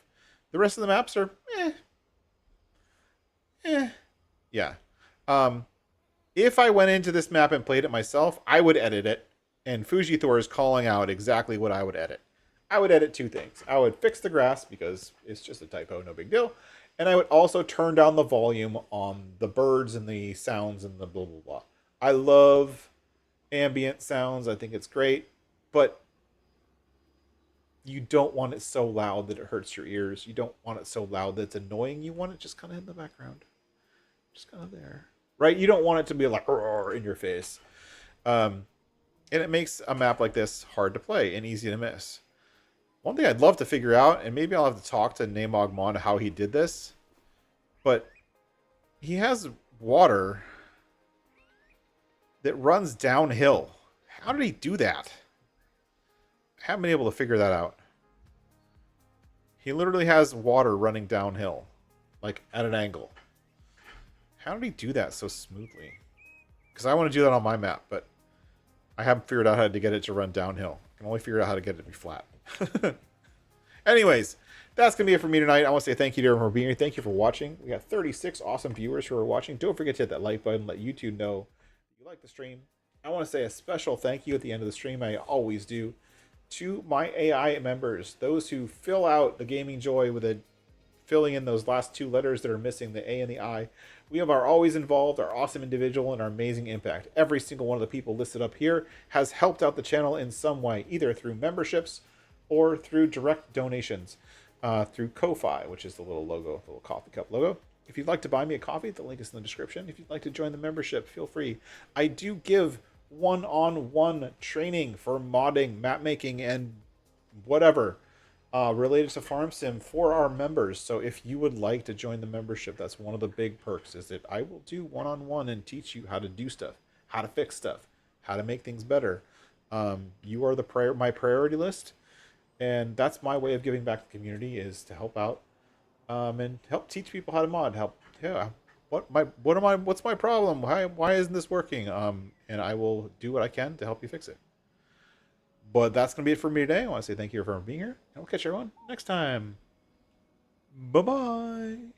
The rest of the maps are yeah. If I went into this map and played it myself, I would edit it, and Fuji Thor is calling out exactly what I would edit. I would edit two things. I would fix the grass because it's just a typo, no big deal. And I would also turn down the volume on the birds and the sounds and the blah, blah, blah. I love ambient sounds. I think it's great. But you don't want it so loud that it hurts your ears. You don't want it so loud that it's annoying. You want it just kind of in the background. Just kind of there. Right? You don't want it to be like in your face. And it makes a map like this hard to play and easy to miss. One thing I'd love to figure out, and maybe I'll have to talk to naimog mod how he did this, but he has water that runs downhill. How did he do that? I haven't been able to figure that out. He literally has water running downhill, like at an angle. How did he do that so smoothly? Because I want to do that on my map, but I haven't figured out how to get it to run downhill. I can only figure out how to get it to be flat. Anyways, that's going to be it for me tonight. I want to say thank you to everyone for being here. Thank you for watching. We got 36 awesome viewers who are watching. Don't forget to hit that like button. Let YouTube know you like the stream. I want to say a special thank you at the end of the stream. I always do. To my AI members, those who fill out the Gaming Joy with filling in those last two letters that are missing, the A and the I. We have our always involved, our awesome individual, and our amazing impact. Every single one of the people listed up here has helped out the channel in some way, either through memberships or through direct donations, through Ko-Fi, which is the little logo, the little coffee cup logo. If you'd like to buy me a coffee, the link is in the description. If you'd like to join the membership, feel free. I do give one-on-one training for modding, map making, and whatever related to Farm Sim for our members. So if you would like to join the membership, that's one of the big perks, is that I will do one-on-one and teach you how to do stuff, how to fix stuff, how to make things better. You are my priority list, and that's my way of giving back to the community, is to help out and help teach people how to mod. What's my problem? Why isn't this working? And I will do what I can to help you fix it. But that's going to be it for me today. I want to say thank you for being here, and we'll catch everyone next time. Bye-bye.